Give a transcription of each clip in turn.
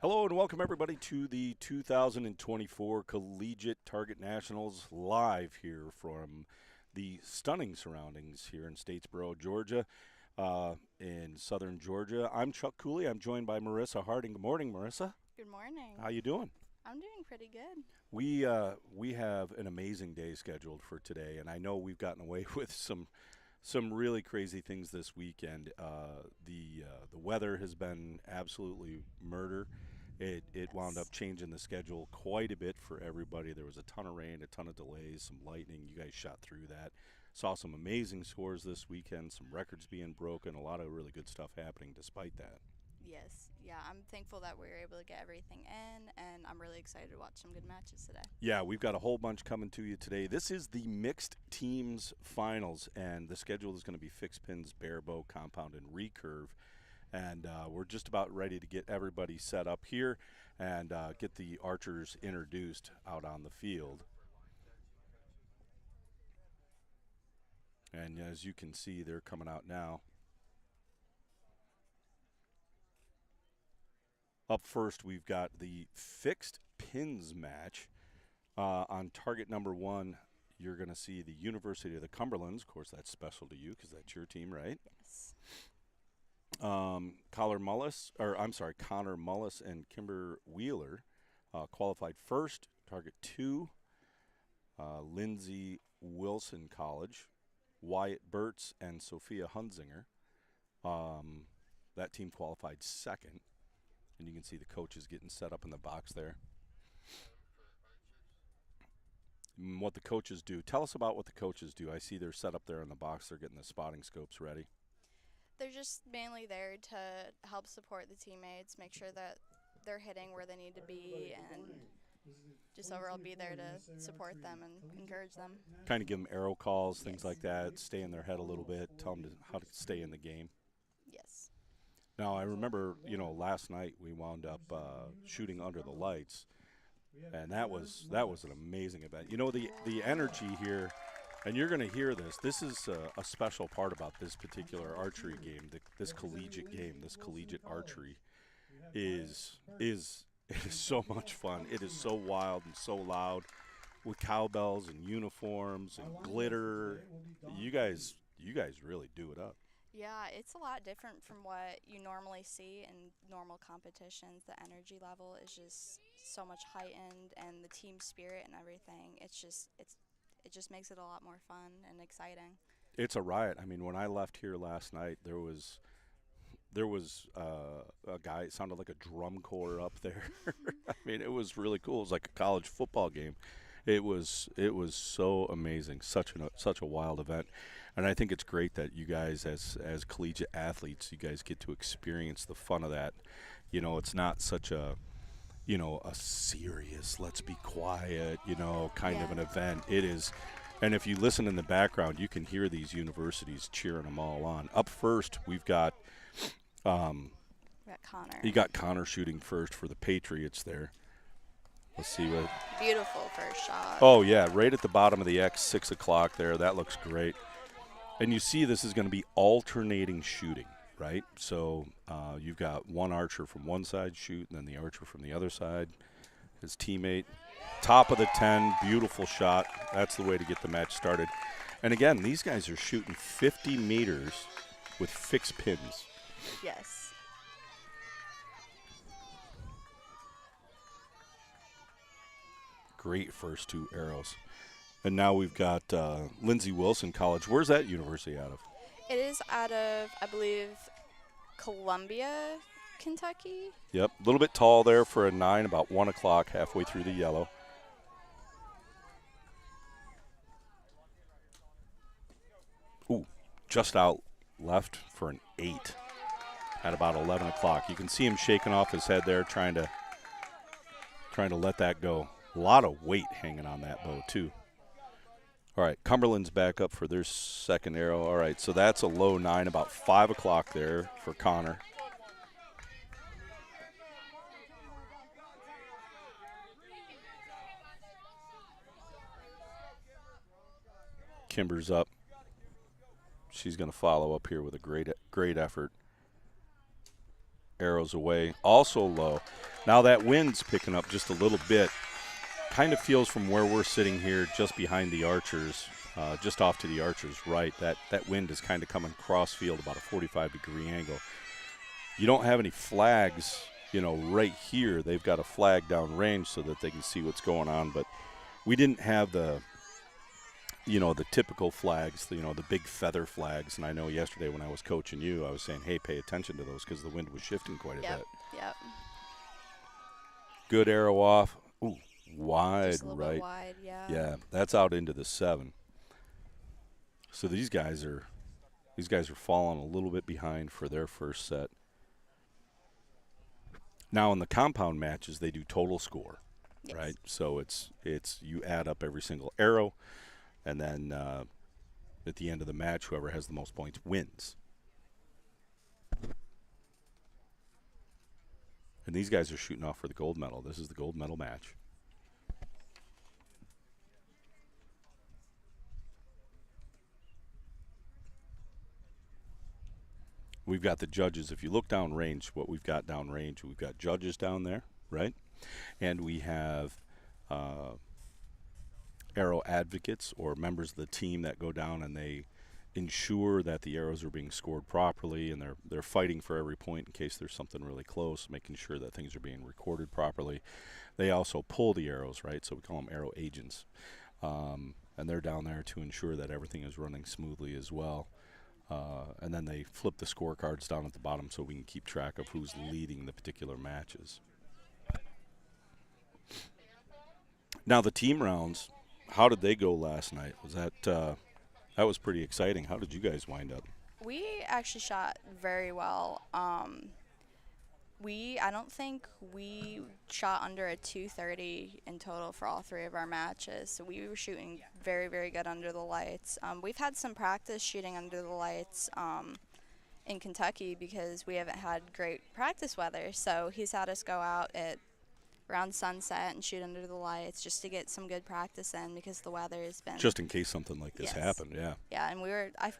Hello and welcome everybody to the 2024 Collegiate Target Nationals live here from the stunning surroundings here in Statesboro, Georgia, in southern Georgia. I'm Chuck Cooley. I'm joined by Marissa Harding. Good morning, Marissa. Good morning. How you doing? I'm doing pretty good. We have an amazing day scheduled for today, and I know we've gotten away with some really crazy things this weekend. The weather has been absolutely murder. It wound up Yes. changing the schedule quite a bit for everybody. There was a ton of rain, a ton of delays, some lightning. You guys shot through that. Saw some amazing scores this weekend, some records being broken, a lot of really good stuff happening despite that. Yes. Yeah, I'm thankful that we were able to get everything in, and I'm really excited to watch some good matches today. Yeah, we've got a whole bunch coming to you today. This is the mixed teams finals, and the schedule is going to be fixed pins, Barebow, compound, and recurve. And we're just about ready to get everybody set up here and get the archers introduced out on the field. And as you can see, they're coming out now. Up first, we've got the fixed pins match. On target number one, you're going to see the University of the Cumberlands. Of course, that's special to you because that's your team, right? Yes. Connor Mullis and Kimber Wheeler qualified first. Target two, Lindsay Wilson College, Wyatt Burtz and Sophia Hunzinger. That team qualified second, and you can see the coaches getting set up in the box there. What the coaches do. Tell us about what the coaches do. I see they're set up there in the box. They're getting the spotting scopes ready. They're just mainly there to help support the teammates, make sure that they're hitting where they need to be, and just overall be there to support them and encourage them. Kind of give them arrow calls, things Yes. like that, stay in their head a little bit, tell them how to stay in the game. Yes. Now, I remember, last night we wound up shooting under the lights, and that was an amazing event. The energy here, and you're going to hear this. This is a special part about this particular archery game, this collegiate game, this collegiate archery is it is so much fun. It is so wild and so loud with cowbells and uniforms and glitter. You guys really do it up. Yeah, it's a lot different from what you normally see in normal competitions. The energy level is just so much heightened, and the team spirit and everything. It just makes it a lot more fun and exciting. It's a riot. I mean, when I left here last night, there was a guy. It sounded like a drum corps up there. I mean, it was really cool. It was like a college football game. It was so amazing. Such a wild event, and I think it's great that you guys, as collegiate athletes, you guys get to experience the fun of that. It's not such a serious, let's be quiet, kind of Yeah. an event. It is. And if you listen in the background, you can hear these universities cheering them all on. Up first, we've got We got Connor. you got Connor shooting first for the Patriots there. Let's see what. Beautiful first shot. Oh yeah, right at the bottom of the X, 6 o'clock there. That looks great. And you see, this is going to be alternating shooting, right? So you've got one archer from one side shoot, and then the archer from the other side. His teammate, top of the 10, beautiful shot. That's the way to get the match started. And again, these guys are shooting 50 meters with fixed pins. Yes. Great first two arrows. And now we've got Lindsay Wilson College. Where's that university out of? It is out of, I believe, Columbia, Kentucky. Yep, a little bit tall there for a 9, about 1 o'clock, halfway through the yellow. Ooh, just out left for an 8 at about 11 o'clock. You can see him shaking off his head there, trying to let that go. A lot of weight hanging on that bow, too. All right, Cumberland's back up for their second arrow. All right, so that's a low 9, about 5 o'clock there for Connor. Kimber's up. She's going to follow up here with a great effort. Arrows away, also low. Now that wind's picking up just a little bit. Kind of feels from where we're sitting here just behind the archers, just off to the archers right, that wind is kind of coming cross field about a 45-degree angle. You don't have any flags, right here. They've got a flag down range so that they can see what's going on, but we didn't have the typical flags, the big feather flags. And I know yesterday when I was coaching you, I was saying, hey, pay attention to those because the wind was shifting quite a bit. Yep. Good arrow off. Ooh, wide Just a little right. bit wide, yeah. Yeah, that's out into the 7. So these guys are falling a little bit behind for their first set. Now in the compound matches, they do total score, Yes. right? So it's you add up every single arrow, and then at the end of the match, whoever has the most points wins. And these guys are shooting off for the gold medal. This is the gold medal match. We've got the judges. If you look down range, what we've got down range, we've got judges down there, right? And we have arrow advocates or members of the team that go down and they ensure that the arrows are being scored properly, and they're fighting for every point in case there's something really close, making sure that things are being recorded properly. They also pull the arrows, right? So we call them arrow agents. And they're down there to ensure that everything is running smoothly as well. And then they flip the scorecards down at the bottom so we can keep track of who's leading the particular matches. Now the team rounds, how did they go last night? Was that was pretty exciting. How did you guys wind up? We actually shot very well. I don't think we shot under a 230 in total for all 3 of our matches. So we were shooting very, very good under the lights. We've had some practice shooting under the lights in Kentucky because we haven't had great practice weather. So he's had us go out at around sunset and shoot under the lights just to get some good practice in because the weather has been. Just in case something like this happened, yeah. Yeah, and I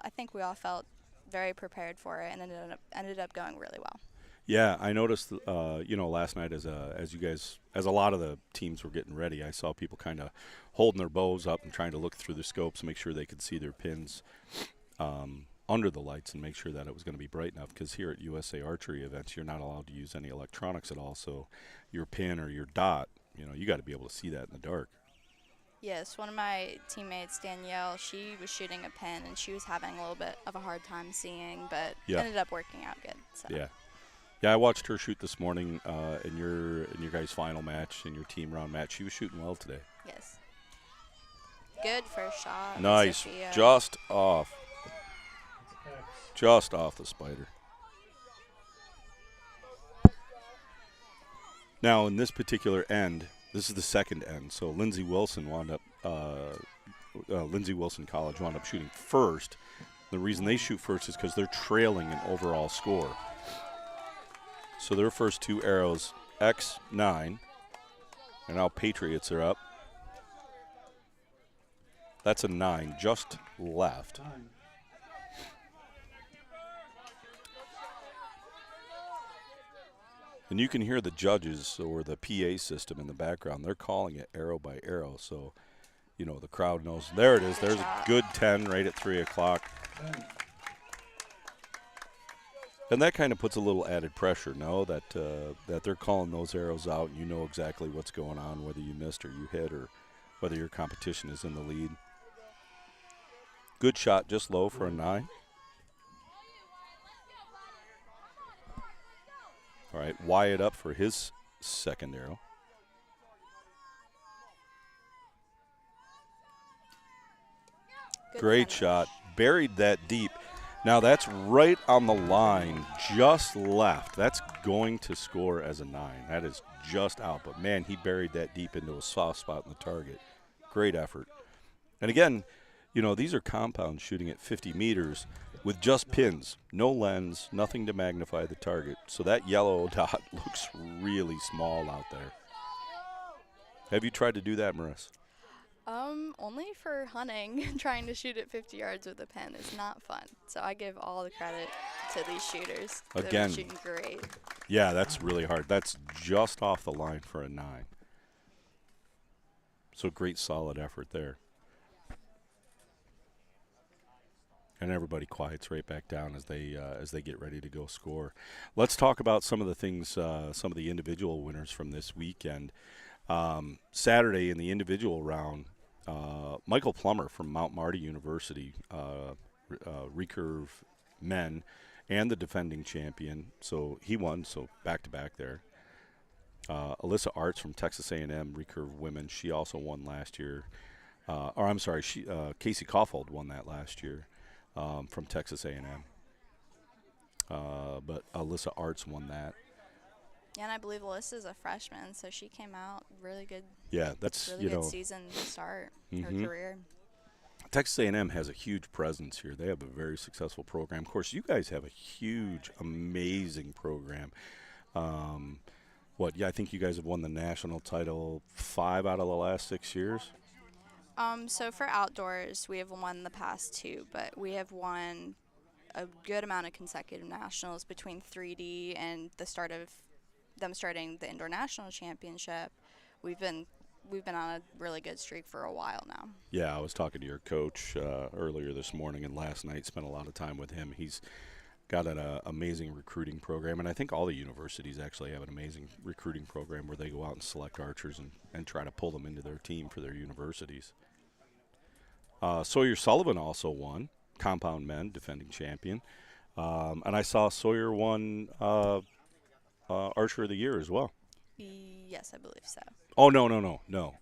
think we all felt very prepared for it, and ended up going really well. Yeah, I noticed, last night as a lot of the teams were getting ready, I saw people kind of holding their bows up and trying to look through the scopes, make sure they could see their pins under the lights and make sure that it was going to be bright enough, because here at USA Archery events, you're not allowed to use any electronics at all, so your pin or your dot, you got to be able to see that in the dark. Yes, one of my teammates, Danielle, she was shooting a pin, and she was having a little bit of a hard time seeing, but ended up working out good. So. Yeah, I watched her shoot this morning in your guys' final match, in your team round match. She was shooting well today. Yes. Good first shot. Nice. Sophia. Just off the spider. Now, in this particular end, this is the second end. So Lindsey Wilson College wound up shooting first. The reason they shoot first is because they're trailing in overall score. So their first 2 arrows, X9, and now Patriots are up. That's a 9, just left. And you can hear the judges or the PA system in the background. They're calling it arrow by arrow. So, the crowd knows. There it is. There's a good 10 right at 3 o'clock. And that kind of puts a little added pressure, that they're calling those arrows out, and you know exactly what's going on, whether you missed or you hit, or whether your competition is in the lead. Good shot, just low for a 9. All right, Wyatt up for his second arrow. Great shot. Buried that deep. Now that's right on the line, just left. That's going to score as a 9. That is just out. But, man, he buried that deep into a soft spot in the target. Great effort. And, again, these are compounds shooting at 50 meters with just pins, no lens, nothing to magnify the target. So that yellow dot looks really small out there. Have you tried to do that, Marissa? Only for hunting. Trying to shoot at 50 yards with a pen is not fun. So I give all the credit to these shooters. Again, they're shooting great. Yeah, that's really hard. That's just off the line for a 9. So great solid effort there. And everybody quiets right back down as they get ready to go score. Let's talk about some of the things, some of the individual winners from this weekend. Saturday in the individual round, Michael Plummer from Mount Marty University, recurve men, and the defending champion. So he won. So back to back there. Alyssa Arts from Texas A&M recurve women. She also won last year. Casey Kaufhold won that last year. From Texas A&M. But Alyssa Arts won that. Yeah, and I believe Alyssa's a freshman, so she came out really good. Yeah, that's really good season start her career. Texas A&M has a huge presence here. They have a very successful program. Of course, you guys have a huge, amazing program. I think you guys have won the national title 5 out of the last 6 years. So for outdoors, we have won the past 2, but we have won a good amount of consecutive nationals between 3D and the start of them starting the indoor national championship. We've been on a really good streak for a while now. Yeah, I was talking to your coach earlier this morning and last night. Spent a lot of time with him. He's got an amazing recruiting program, and I think all the universities actually have an amazing recruiting program where they go out and select archers and try to pull them into their team for their universities. Sawyer Sullivan also won, compound men, defending champion. And I saw Sawyer won Archer of the Year as well. Yes, I believe so. Oh, no.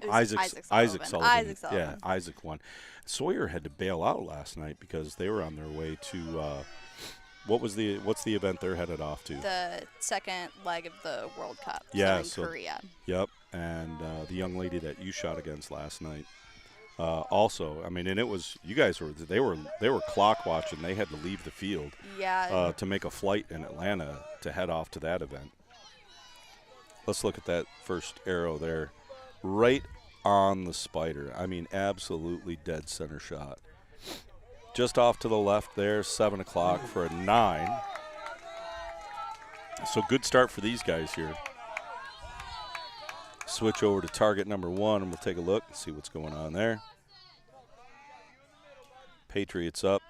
Isaac Sullivan. Yeah, Isaac won. Sawyer had to bail out last night because they were on their way to what's the event they're headed off to? The second leg of the World Cup. Yeah, in Korea. Yep, and the young lady that you shot against last night. Also, I mean, and it was they were clock watching. They had to leave the field to make a flight in Atlanta to head off to that event. Let's look at that first arrow there, right on the spider. I mean, absolutely dead center shot. Just off to the left there, 7 o'clock for a 9. So good start for these guys here. Switch over to target number 1, and we'll take a look and see what's going on there. Patriots up.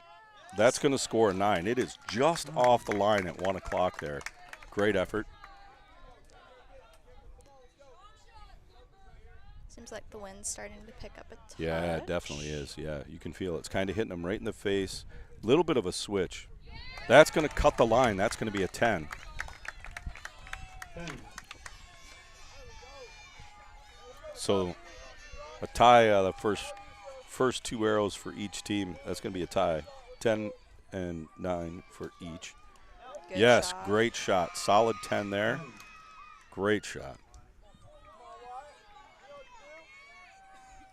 That's going to score a 9. It is just off the line at 1 o'clock there. Great effort. Seems like the wind's starting to pick up a touch. Yeah, it definitely is. Yeah, you can feel it. It's kind of hitting them right in the face. Little bit of a switch. That's going to cut the line. That's going to be a 10. So a tie, the first 2 arrows for each team. That's going to be a tie. 10 and 9 for each. Good yes, shot. Great shot. Solid 10 there. Great shot.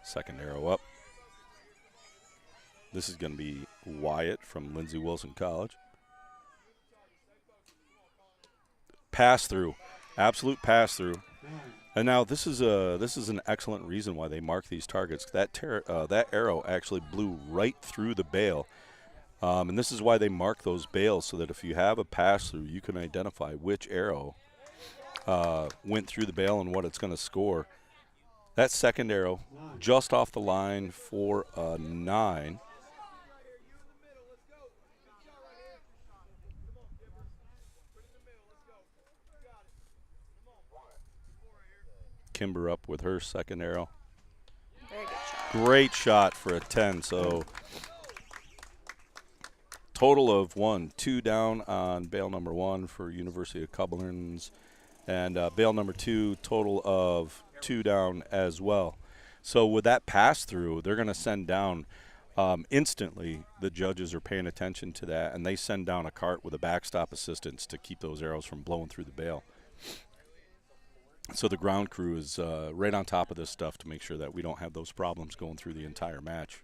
Second arrow up. This is going to be Wyatt from Lindsey Wilson College. Pass through. Absolute pass through. And now this is an excellent reason why they mark these targets. That arrow actually blew right through the bail, and this is why they mark those bails so that if you have a pass through, you can identify which arrow went through the bail and what it's going to score. That second arrow just off the line for a 9. Kimber up with her second arrow. Very good shot. Great shot for a 10. So total of 2 down on bail number 1 for University of Cumberland's, and bail number 2 total of 2 down as well. So with that pass through, they're going to send down instantly. The judges are paying attention to that, and they send down a cart with a backstop assistance to keep those arrows from blowing through the bail. So the ground crew is right on top of this stuff to make sure that we don't have those problems going through the entire match.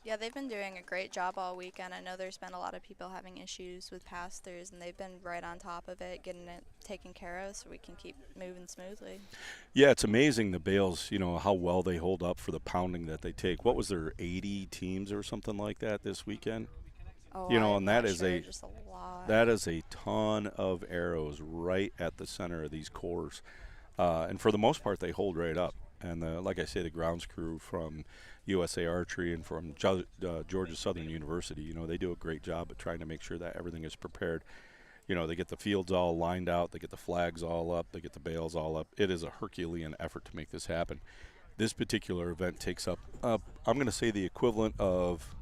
Yeah, they've been doing a great job all weekend. I know there's been a lot of people having issues with pass-throughs, and they've been right on top of it, getting it taken care of so we can keep moving smoothly. Yeah, it's amazing the bales, how well they hold up for the pounding that they take. What was there, 80 teams or something like that this weekend? Oh, You know, I'm and not sure, just a lot. that is a ton of arrows right at the center of these cores. And for the most part, they hold right up. And like I say, the grounds crew from USA Archery and from Georgia Southern University, you know, they do a great job at trying to make sure that everything is prepared. You know, they get the fields all lined out, they get the flags all up, they get the bales all up. It is a Herculean effort to make this happen. This particular event takes up, I'm going to say, the equivalent of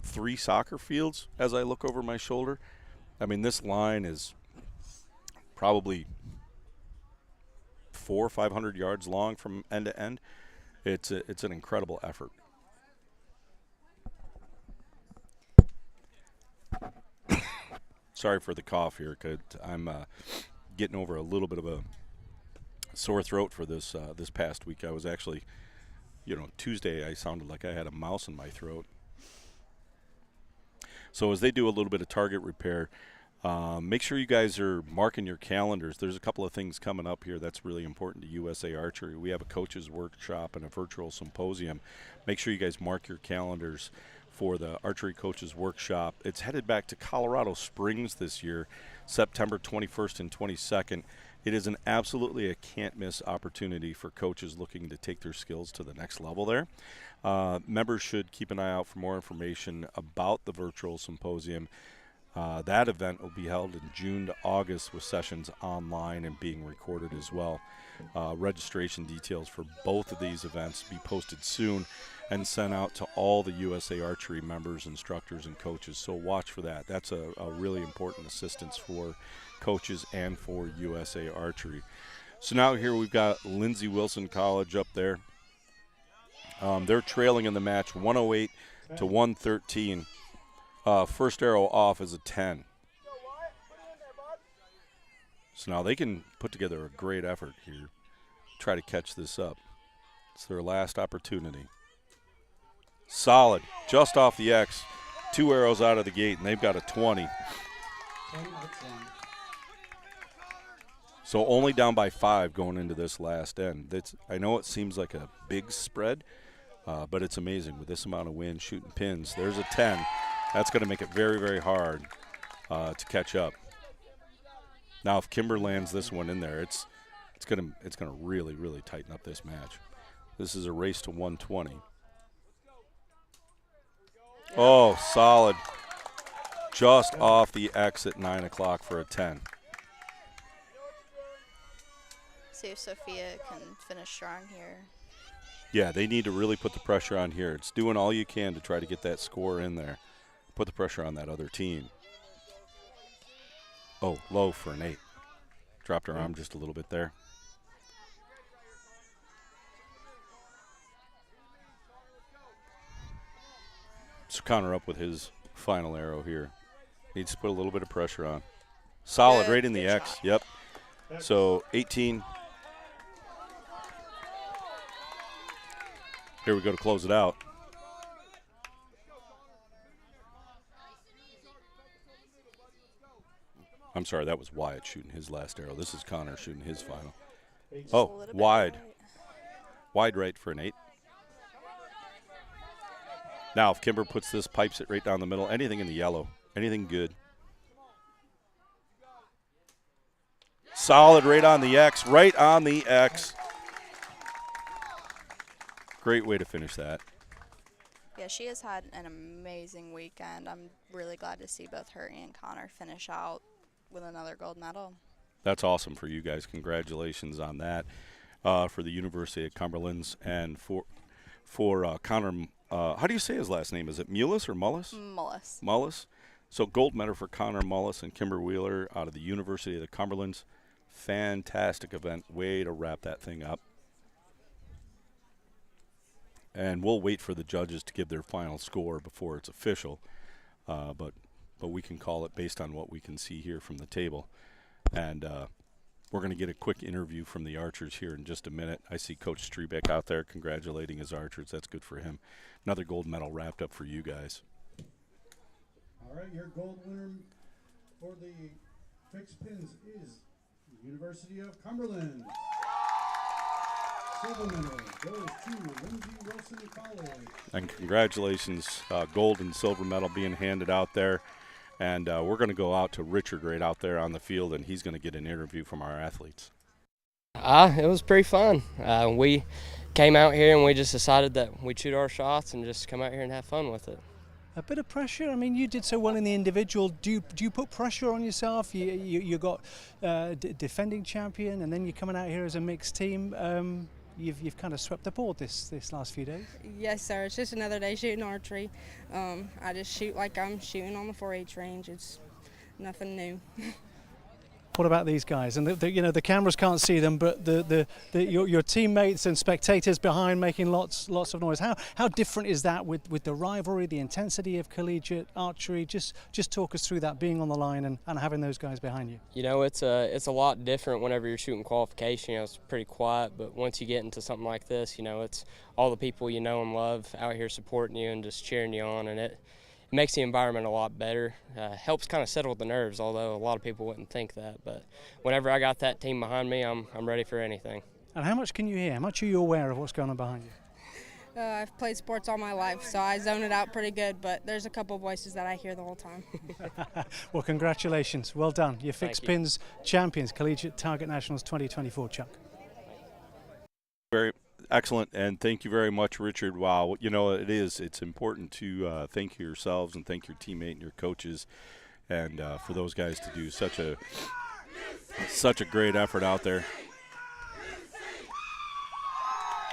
3 soccer fields as I look over my shoulder. I mean, this line is probably 400 or 500 yards long from end to end. It's an incredible effort. Sorry for the cough here, 'cause I'm getting over a little bit of a sore throat for this past week. I was actually, you know, Tuesday I sounded like I had a mouse in my throat. So as they do a little bit of target repair, make sure you guys are marking your calendars. There's a couple of things coming up here that's really important to USA Archery. We have a coaches workshop and a virtual symposium. Make sure you guys mark your calendars for the Archery Coaches Workshop. It's headed back to Colorado Springs this year, September 21st and 22nd. It is an absolutely a can't-miss opportunity for coaches looking to take their skills to the next level there. Members should keep an eye out for more information about the virtual symposium. That event will be held in June to August with sessions online and being recorded as well. Registration details for both of these events be posted soon and sent out to all the USA Archery members, instructors, and coaches. So watch for that. That's a really important assistance for coaches and for USA Archery. So now here we've got Lindsey Wilson College up there. They're trailing in the match 108 to 113. First arrow off is a 10. So now they can put together a great effort here, try to catch this up. It's their last opportunity. Solid, just off the X. 2 arrows out of the gate, and they've got a 20. So only down by 5 going into this last end. I know it seems like a big spread, but it's amazing with this amount of wind shooting pins. There's a 10. That's going to make it very, very hard to catch up. Now, if Kimber lands this one in there, it's going to really, really tighten up this match. This is a race to 120. Oh, solid. Just off the X at 9 o'clock for a 10. See if Sophia can finish strong here. Yeah, they need to really put the pressure on here. It's doing all you can to try to get that score in there. Put the pressure on that other team. Oh, low for an 8. Dropped her arm just a little bit there. So Connor up with his final arrow here. Needs to put a little bit of pressure on. Solid, right in the X. Shot. Yep. So 18. Here we go to close it out. I'm sorry, that was Wyatt shooting his last arrow. This is Connor shooting his final. Oh, wide. Right. Wide right for an 8. Now, if Kimber puts this, pipes it right down the middle, anything in the yellow, anything good. Solid right on the X, right on the X. Great way to finish that. Yeah, she has had an amazing weekend. I'm really glad to see both her and Connor finish out with another gold medal. That's awesome for you guys. Congratulations on that for the University of Cumberland's and for Connor. How do you say his last name? Is it Mullis or Mullis? Mullis. Mullis. So gold medal for Connor Mullis and Kimber Wheeler out of the University of the Cumberlands. Fantastic event. Way to wrap that thing up. And we'll wait for the judges to give their final score before it's official. But we can call it based on what we can see here from the table. And we're going to get a quick interview from the archers here in just a minute. I see Coach Strebeck out there congratulating his archers. That's good for him. Another gold medal wrapped up for you guys. All right, your gold winner for the fixed pins is the University of Cumberland. silver medal goes to Lindsey Wilson College. And congratulations, gold and silver medal being handed out there. And we're going to go out to Richard right out there on the field, and he's going to get an interview from our athletes. It was pretty fun. We came out here and we just decided that we'd shoot our shots and just come out here and have fun with it. A bit of pressure. I mean, you did so well in the individual. Do you put pressure on yourself? You got defending champion, and then you're coming out here as a mixed team. You've kind of swept the board this last few days. Yes, sir. It's just another day shooting archery. I just shoot like I'm shooting on the 4-H range. It's nothing new. What about these guys? And the cameras can't see them, but your teammates and spectators behind making lots of noise. How different is that with the rivalry, the intensity of collegiate archery? Just talk us through that, being on the line and having those guys behind you. You know, it's a lot different whenever you're shooting qualification. You know, it's pretty quiet, but once you get into something like this, you know, it's all the people you know and love out here supporting you and just cheering you on, and it makes the environment a lot better. Helps kind of settle the nerves, although a lot of people wouldn't think that. But whenever I got that team behind me, I'm ready for anything. And how much can you hear? How much are you aware of what's going on behind you? I've played sports all my life, so I zone it out pretty good, but there's a couple voices that I hear the whole time. Well, congratulations. Well done. You're fixed Thank you. pins champions, Collegiate Target Nationals 2024, Chuck. Very excellent, and thank you very much, Richard. Wow, you know, it's important to thank yourselves and thank your teammate and your coaches, and for those guys to do such a great effort out there.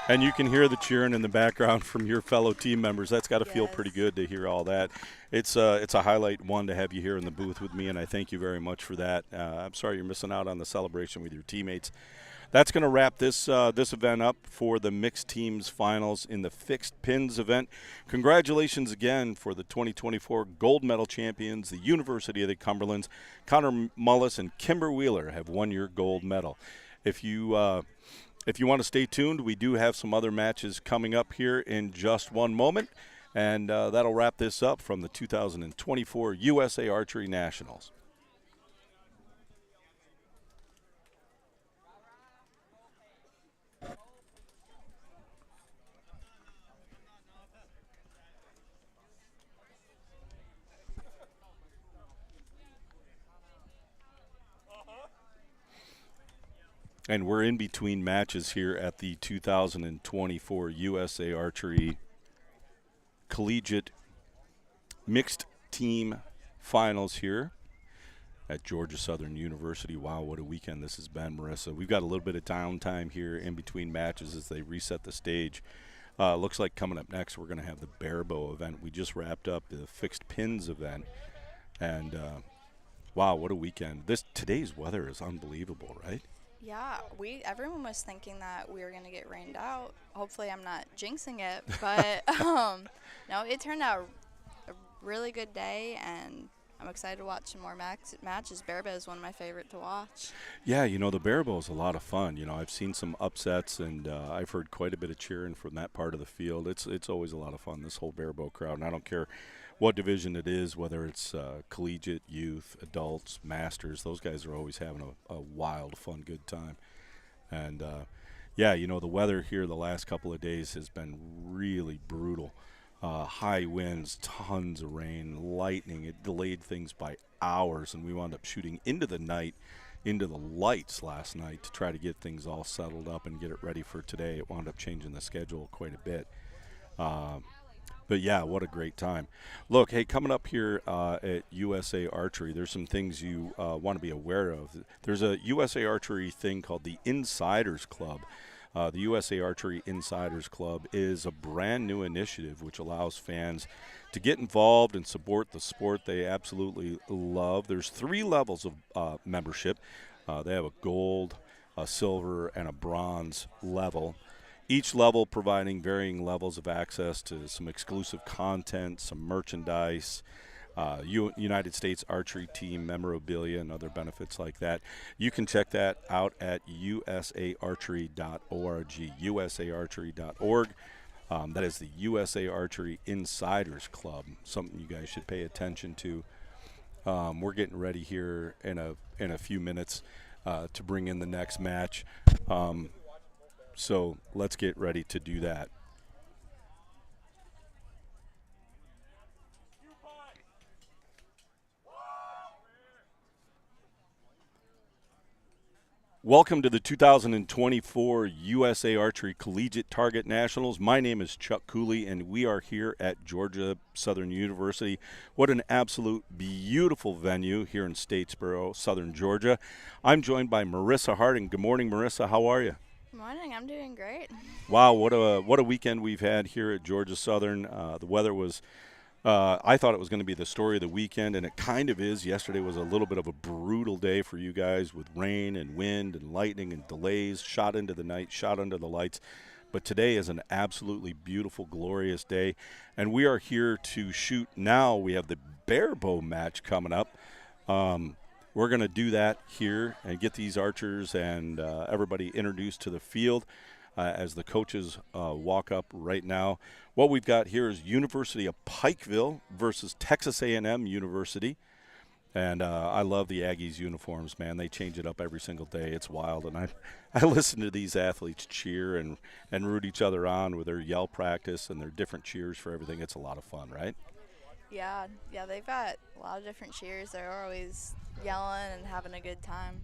And you can hear the cheering in the background from your fellow team members. That's got to feel pretty good to hear all that. It's a highlight, one, to have you here in the booth with me, and I thank you very much for that. I'm sorry you're missing out on the celebration with your teammates. That's going to wrap this event up for the mixed teams finals in the fixed pins event. Congratulations again for the 2024 gold medal champions, the University of the Cumberlands. Connor Mullis and Kimber Wheeler have won your gold medal. If you want to stay tuned, we do have some other matches coming up here in just one moment, and that'll wrap this up from the 2024 USA Archery Nationals. And we're in between matches here at the 2024 USA Archery Collegiate Mixed Team Finals here at Georgia Southern University. Wow, what a weekend this has been, Marissa. We've got a little bit of downtime here in between matches as they reset the stage. Looks like coming up next we're going to have the Barebow event. We just wrapped up the fixed pins event, and wow, what a weekend. Today's weather is unbelievable, right? Yeah, everyone was thinking that we were going to get rained out. Hopefully I'm not jinxing it, but no, it turned out a really good day, and I'm excited to watch some more matches. Barebow is one of my favorite to watch. Yeah, you know, the Barebow is a lot of fun. You know, I've seen some upsets, and I've heard quite a bit of cheering from that part of the field. It's always a lot of fun, this whole Barebow crowd, and I don't care what division it is, whether it's collegiate, youth, adults, masters. Those guys are always having a wild, fun, good time. And, yeah, you know, the weather here the last couple of days has been really brutal. High winds, tons of rain, lightning. It delayed things by hours, and we wound up shooting into the night, into the lights last night to try to get things all settled up and get it ready for today. It wound up changing the schedule quite a bit. But, yeah, what a great time. Look, hey, coming up here at USA Archery, there's some things you want to be aware of. There's a USA Archery thing called the Insiders Club. The USA Archery Insiders Club is a brand new initiative which allows fans to get involved and support the sport they absolutely love. There's 3 levels of membership. They have a gold, a silver, and a bronze level. Each level providing varying levels of access to some exclusive content, some merchandise, United States Archery Team memorabilia, and other benefits like that. You can check that out at usaarchery.org, usaarchery.org. That is the USA Archery Insiders Club, something you guys should pay attention to. We're getting ready here in a few minutes to bring in the next match. So let's get ready to do that. Welcome to the 2024 USA Archery Collegiate Target Nationals. My name is Chuck Cooley, and we are here at Georgia Southern University. What an absolute beautiful venue here in Statesboro, Southern Georgia. I'm joined by Marissa Harding. Good morning, Marissa. How are you? Good morning. I'm doing great. Wow, what a weekend we've had here at Georgia Southern. The weather was I thought it was going to be the story of the weekend, and it kind of is. Yesterday was a little bit of a brutal day for you guys with rain and wind and lightning and delays, shot into the night, shot under the lights. But today is an absolutely beautiful, glorious day, and we are here to shoot now. We have the Barebow match coming up. We're going to do that here and get these archers and everybody introduced to the field as the coaches walk up right now. What we've got here is University of Pikeville versus Texas A&M University. And I love the Aggies uniforms, man. They change it up every single day. It's wild. And I listen to these athletes cheer and root each other on with their yell practice and their different cheers for everything. It's a lot of fun, right? Yeah, they've got a lot of different cheers. They're always yelling and having a good time.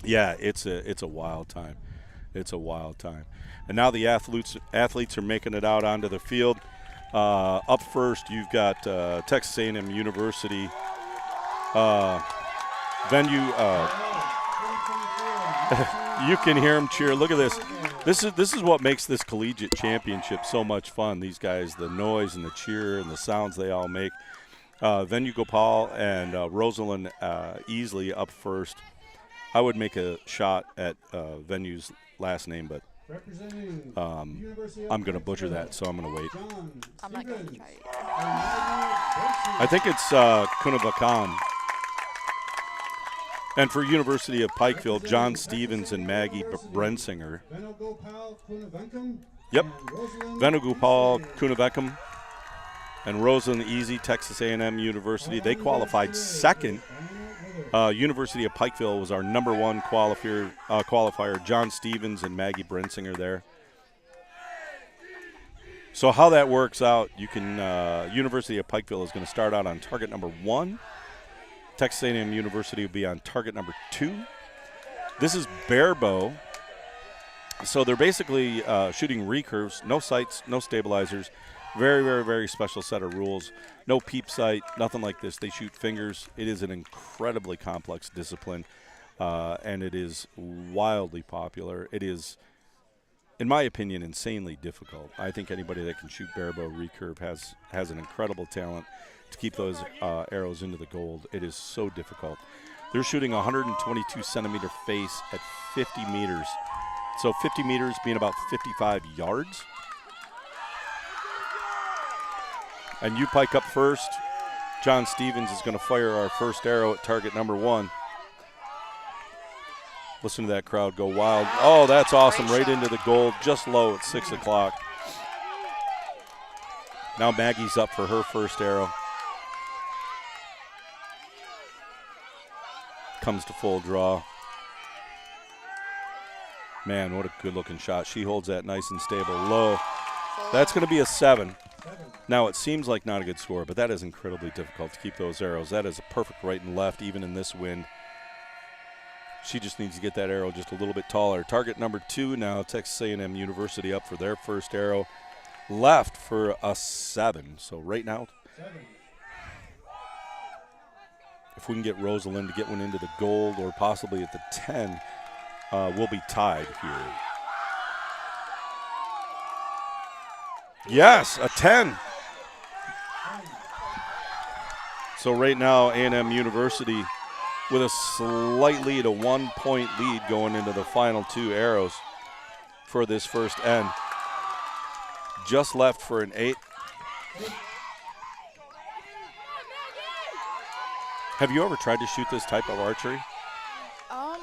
Yeah, it's a wild time. It's a wild time. And now the athletes are making it out onto the field. Up first, you've got Texas A&M University venue. You can hear them cheer. Look at this. This is what makes this collegiate championship so much fun. These guys, the noise and the cheer and the sounds they all make. Venue Gopal and Rosalind Easley up first. I would make a shot at Venue's last name, but I'm going to butcher that, so I'm going to wait. I'm not going to try it. I think it's Kunavakam. And for University of Pikeville, John Stevens and Maggie Brensinger. Yep, Venugopal Kunavekam and Rosalind Easy, Texas A&M University. They qualified second. University of Pikeville was our number one qualifier. John Stevens and Maggie Brensinger there. So how that works out, you can University of Pikeville is going to start out on target number 1. Texas A&M University will be on target number 2. This is Barebow. So they're basically shooting recurves, no sights, no stabilizers. Very, very, very special set of rules. No peep sight, nothing like this. They shoot fingers. It is an incredibly complex discipline, and it is wildly popular. It is, in my opinion, insanely difficult. I think anybody that can shoot Barebow recurve has an incredible talent to keep those arrows into the gold. It is so difficult. They're shooting 122-centimeter face at 50 meters. So 50 meters being about 55 yards. And you pike up first. John Stevens is going to fire our first arrow at target number 1. Listen to that crowd go wild. Oh, that's awesome. Right into the gold, just low at 6 o'clock. Now Maggie's up for her first arrow. Comes to full draw. Man, what a good-looking shot. She holds that nice and stable low. That's going to be a 7. Now, it seems like not a good score, but that is incredibly difficult to keep those arrows. That is a perfect right and left, even in this wind. She just needs to get that arrow just a little bit taller. Target number 2 now, Texas A&M University up for their first arrow. Left for a 7. So right now, 7. if we can get Rosalind to get one into the gold or possibly at the 10, we'll be tied here. Yes, a 10. So right now, A&M University with a slight lead, a 1-point lead going into the final 2 arrows for this first end. Just left for an 8. Have you ever tried to shoot this type of archery?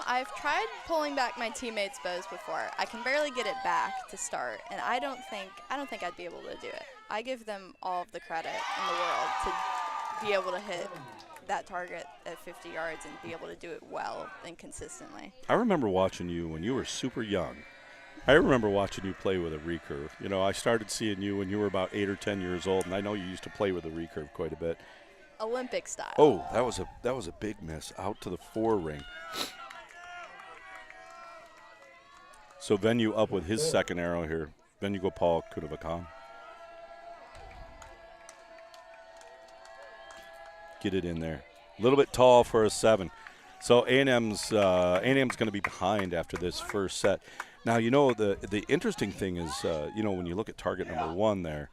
I've tried pulling back my teammates' bows before. I can barely get it back to start, and I don't think I'd be able to do it. I give them all of the credit in the world to be able to hit that target at 50 yards and be able to do it well and consistently. I remember watching you when you were super young, I remember watching you play with a recurve. You know, I started seeing you when you were about 8 or 10 years old, and I know you used to play with a recurve quite a bit. Olympic style. Oh, that was a big miss out to the 4 ring. So Venue up with his second arrow here. Venue Gopal Kudavakan. Get it in there. A little bit tall for a 7. So A&M's going to be behind after this first set. Now, you know, the interesting thing is, you know, when you look at target number 1 there,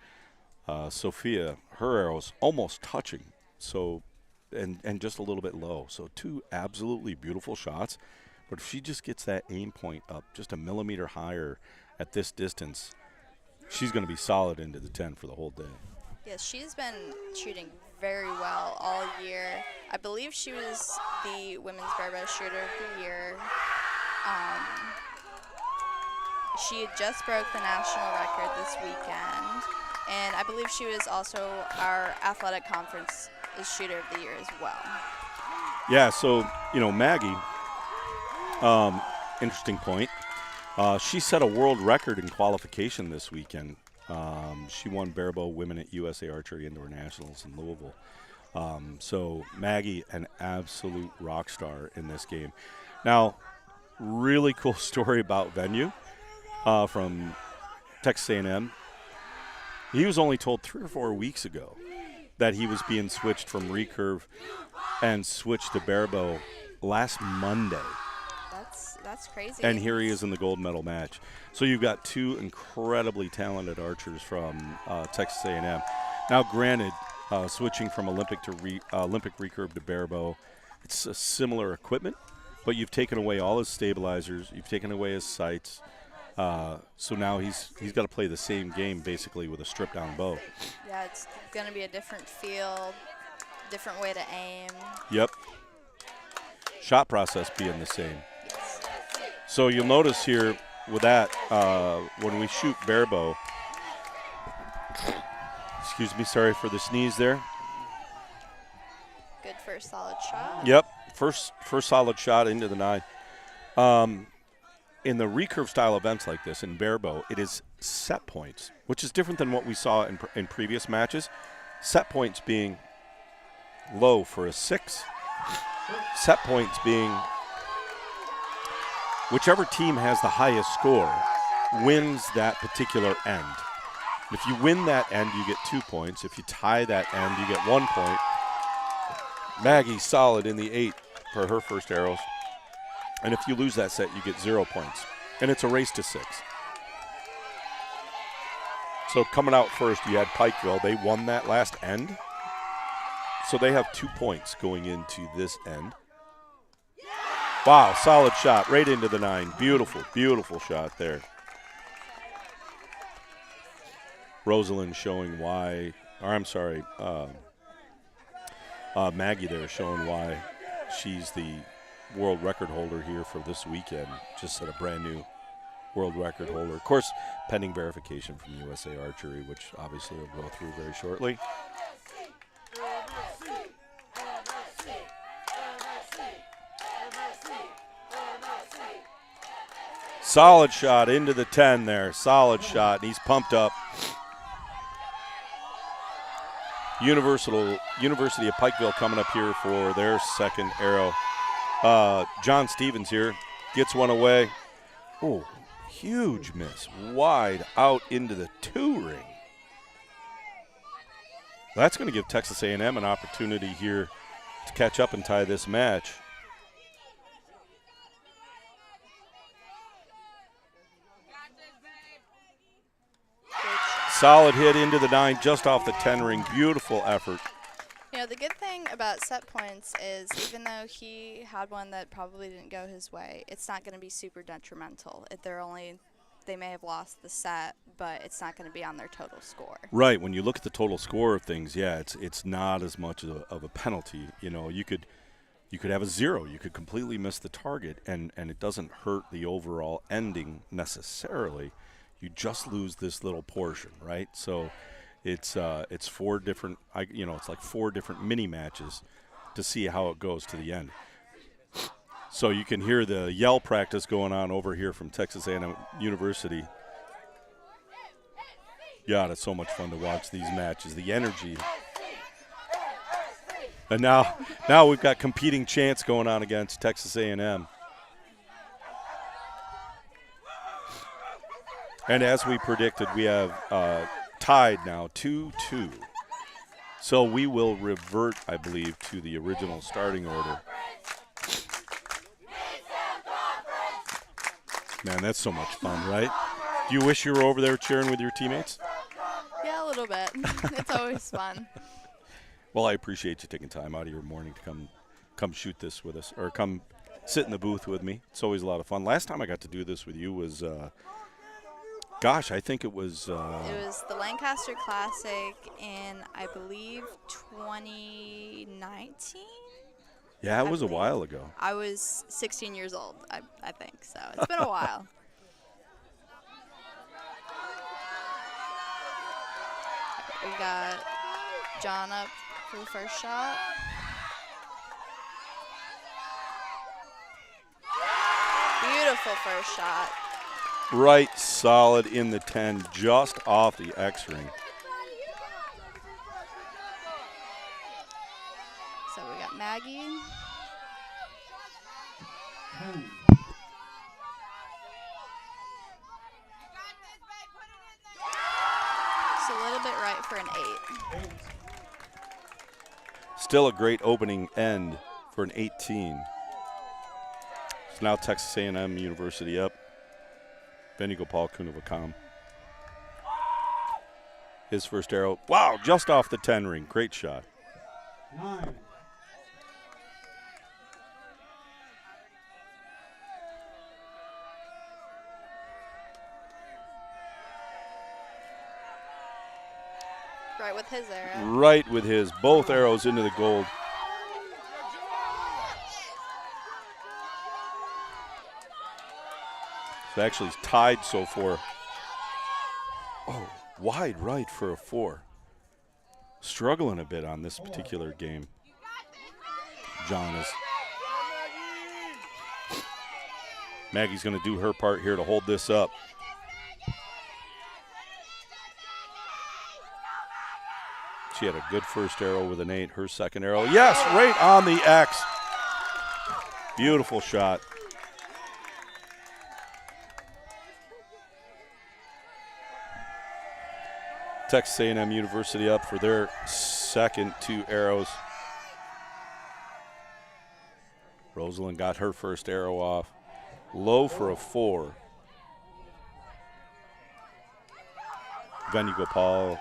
Sophia, her arrow's almost touching. So, and just a little bit low. So 2 absolutely beautiful shots. But if she just gets that aim point up just a millimeter higher at this distance, she's going to be solid into the 10 for the whole day. Yes, she's been shooting very well all year. I believe she was the Women's Barebow Shooter of the Year. She had just broke the national record this weekend. And I believe she was also our Athletic Conference Shooter of the Year as well. Yeah, so, you know, Maggie, interesting point. She set a world record in qualification this weekend. She won Barebow Women at USA Archery Indoor Nationals in Louisville. So Maggie, an absolute rock star in this game. Now, really cool story about Venue from Texas A&M. He was only told 3 or 4 weeks ago that he was being switched from recurve and switched to Barebow last Monday. That's crazy. And here he is in the gold medal match. So you've got 2 incredibly talented archers from Texas A&M. Now, granted, switching from Olympic recurve to Barebow, it's a similar equipment, but you've taken away all his stabilizers, you've taken away his sights. So now he's got to play the same game basically with a stripped down bow. Yeah, it's going to be a different feel, different way to aim. Yep. Shot process being the same. So you'll notice here with that, when we shoot Barebow, excuse me, sorry for the sneeze there. Good first solid shot. Yep, first solid shot into the 9. In the recurve style events like this in Barebow, it is set points, which is different than what we saw in previous matches. Set points being low for a 6. Set points being whichever team has the highest score wins that particular end. If you win that end, you get 2 points. If you tie that end, you get 1 point. Maggie solid in the 8 for her first arrows. And if you lose that set, you get 0 points. And it's a race to 6. So coming out first, you had Pikeville. They won that last end. So they have 2 points going into this end. Wow, solid shot right into the 9. Beautiful, beautiful shot there. Rosalind showing why, or I'm sorry, Maggie there showing why she's the world record holder here for this weekend. Just set a brand new world record holder. Of course, pending verification from USA Archery, which obviously will go through very shortly. Solid shot into the 10 there. Solid shot. He's pumped up. University of Pikeville coming up here for their second arrow. John Stevens here gets one away. Oh, huge miss. Wide out into the 2 ring. That's going to give Texas A&M an opportunity here to catch up and tie this match. Solid hit into the 9, just off the 10 ring. Beautiful effort. You know, the good thing about set points is even though he had one that probably didn't go his way, it's not going to be super detrimental. If they may have lost the set, but it's not going to be on their total score. Right. When you look at the total score of things, yeah, it's not as much of a penalty. You know, you could have a 0. You could completely miss the target, and it doesn't hurt the overall ending necessarily. You just lose this little portion, right? So it's 4 different, it's like 4 different mini matches to see how it goes to the end. So you can hear the yell practice going on over here from Texas A&M University. God, it's so much fun to watch these matches. The energy. And now we've got competing chants going on against Texas A&M. And as we predicted, we have tied now 2-2. So we will revert, I believe, to the original starting order. Man, that's so much fun, right? Do you wish you were over there cheering with your teammates? Yeah, a little bit. It's always fun. Well, I appreciate you taking time out of your morning to come shoot this with us, or come sit in the booth with me. It's always a lot of fun. Last time I got to do this with you was, I think it was. It was the Lancaster Classic in, I believe, 2019. Yeah, it I was a believe. while ago. I was 16 years old, I think, so it's been a while. We got John up for the first shot. Beautiful first shot. Right, solid in the 10, just off the X ring. So we got Maggie. 10. Just a little bit right for an 8. Still a great opening end for an 18. So now Texas A&M University up. Benigopal Kunavakam. His first arrow. Wow, just off the 10 ring. Great shot. 9. Right with his arrow. Right with his. Both arrows into the gold. So actually he's tied so far. Oh, wide right for a 4. Struggling a bit on this particular game. John is. Maggie's going to do her part here to hold this up. She had a good first arrow with an 8. Her second arrow, yes, right on the X. Beautiful shot. Texas A&M University up for their second 2 arrows. Rosalind got her first arrow off. Low for a 4. Venugopal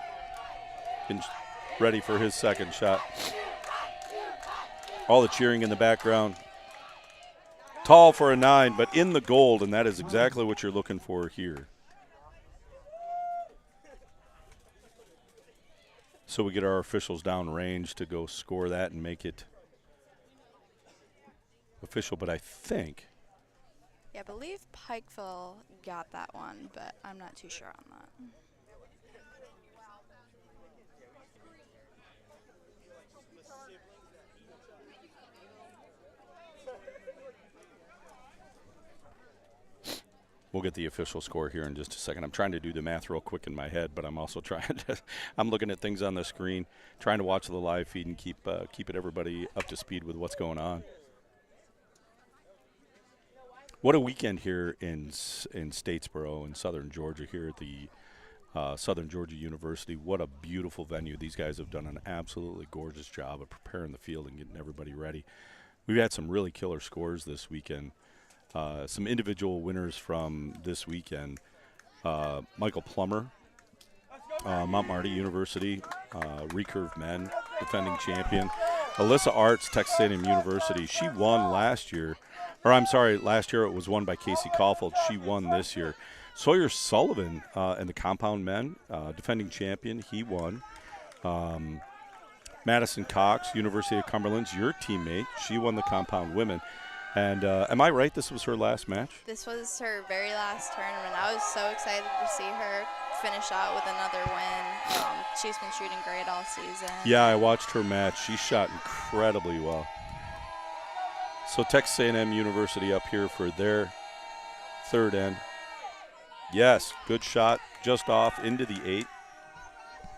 ready for his second shot. All the cheering in the background. Tall for a 9, but in the gold, and that is exactly what you're looking for here. So we get our officials down range to go score that and make it official, but I think. Yeah, I believe Pikeville got that one, but I'm not too sure on that. We'll get the official score here in just a second. I'm trying to do the math real quick in my head, but I'm also trying to I'm looking at things on the screen, trying to watch the live feed and keep it everybody up to speed with what's going on. What a weekend here in Statesboro in southern Georgia, here at the Southern Georgia University. What a beautiful venue. These guys have done an absolutely gorgeous job of preparing the field and getting everybody ready. We've had some really killer scores this weekend. Some individual winners from this weekend. Michael Plummer, Mount Marty University, recurve men, defending champion. Alyssa Arts, Texas A&M University. She won last year. Or I'm sorry, last year it was won by Casey Caulfield. She won this year. Sawyer Sullivan and the compound men, defending champion. He won. Madison Cox, University of Cumberland's your teammate. She won the compound women. And am I right? This was her last match? This was her very last tournament. I was so excited to see her finish out with another win. She's been shooting great all season. Yeah, I watched her match. She shot incredibly well. So Texas A&M University up here for their third end. Yes, good shot, just off into the 8.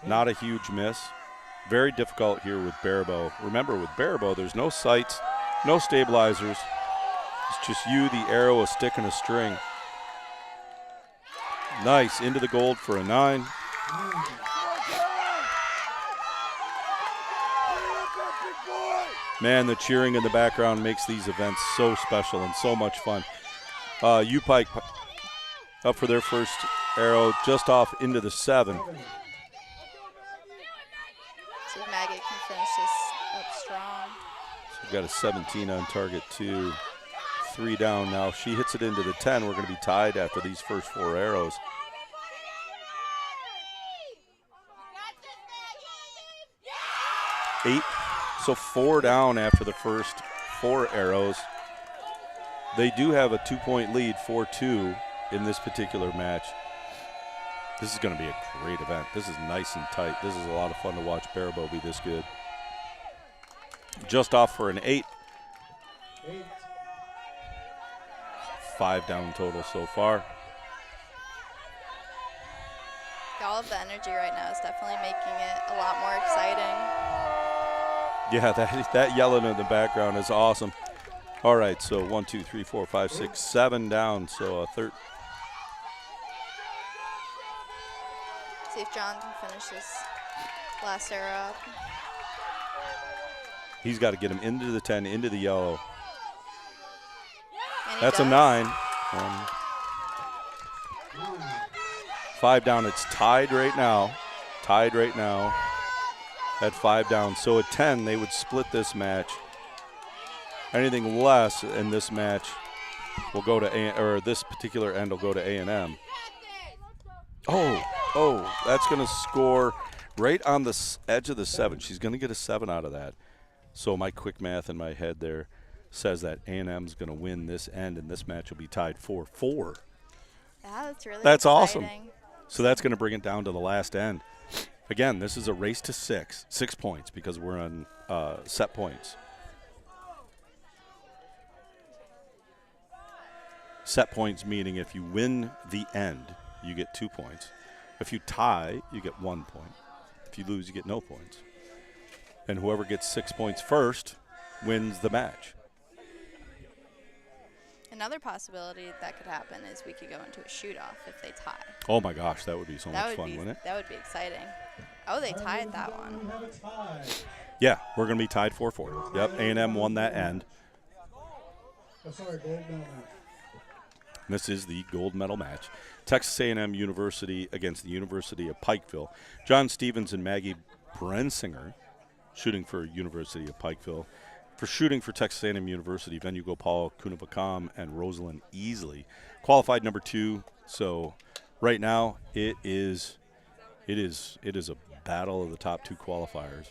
Not a huge miss. Very difficult here with Barebow. Remember, with Barebow, there's no sights, no stabilizers. It's just you, the arrow, a stick, and a string. Nice, into the gold for a 9. Man, the cheering in the background makes these events so special and so much fun. U-Pike up for their first arrow, just off into the 7. See if Maggie can finish this up strong. So we've got a 17 on target, 2. 3 down now. If she hits it into the 10, we're going to be tied after these first 4 arrows. 8. So 4 down after the first 4 arrows. They do have a 2-point lead, 4-2 in this particular match. This is going to be a great event. This is nice and tight. This is a lot of fun to watch Barebow be this good. Just off for an 8. 5 down total so far. All of the energy right now is definitely making it a lot more exciting. Yeah, that yelling in the background is awesome. All right, so 1, 2, 3, 4, 5, 6, 7 down. So a third. See if John can finish this last arrow up. He's got to get him into the 10, into the yellow. And he That's does. a 9. 5 down. It's tied right now. Tied right now at 5 down. So at 10, they would split this match. Anything less in this match will go to or this particular end will go to A&M. Oh, that's going to score right on the edge of the 7. She's going to get a 7 out of that. So my quick math in my head there says that A&M's going to win this end, and this match will be tied 4-4. Yeah, that's really That's exciting. awesome. So that's going to bring it down to the last end. Again, this is a race to 6 points because we're on set points. Set points meaning if you win the end, you get 2 points. If you tie, you get 1 point. If you lose, you get no points. And whoever gets 6 points first wins the match. Another possibility that could happen is we could go into a shoot-off if they tie. Oh my gosh, that would be so That much would fun, be wouldn't it? that would be exciting. Oh, they tied that one. We have a tie. Yeah, we're going to be tied 4-4. Yep, A&M won that end. Oh, sorry, gold medal match. This is the gold medal match. Texas A&M University against the University of Pikeville. John Stevens and Maggie Brensinger shooting for University of Pikeville. For shooting for Texas A&M University, Venue Gopal Kunapakam and Rosalind Easley. Qualified number 2. So right now it is a battle of the top 2 qualifiers.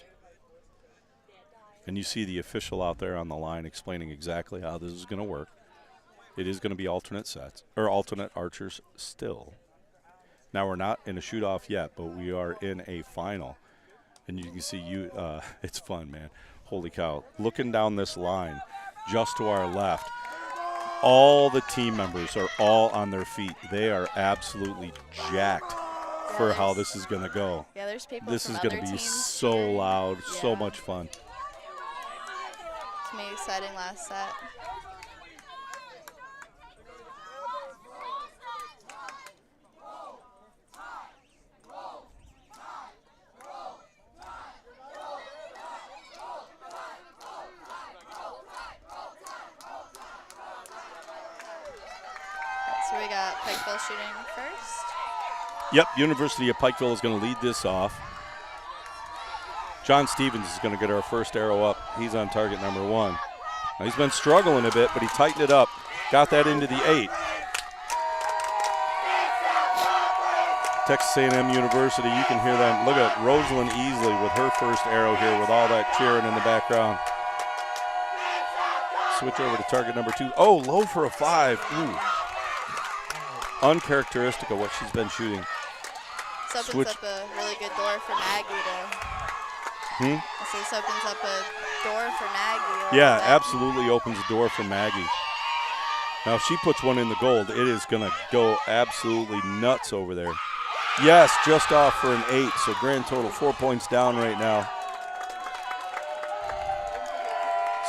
And you see the official out there on the line explaining exactly how this is going to work. It is going to be alternate sets, or alternate archers still. Now, we're not in a shoot-off yet, but we are in a final. And you can see it's fun, man. Holy cow. Looking down this line, just to our left, all the team members are all on their feet. They are absolutely jacked for how this is going to go. Yeah, there's people This from is other going to be teams so cheering. loud, so Yeah. much fun. It's going to be exciting last set. So we got Pikeville shooting first. Yep, University of Pikeville is going to lead this off. John Stevens is going to get our first arrow up. He's on target number 1. Now, he's been struggling a bit, but he tightened it up. Got that into the 8. Texas A&M University, you can hear them. Look at Rosalind Easley with her first arrow here with all that cheering in the background. Switch over to target number 2. Oh, low for a 5. Ooh. Uncharacteristic of what she's been shooting. This opens Switch. up a really good door for Maggie to. So this opens up a door for Maggie. Yeah, absolutely opens the door for Maggie. Now, if she puts one in the gold, it is going to go absolutely nuts over there. Yes, just off for an 8, so grand total 4 points down right now.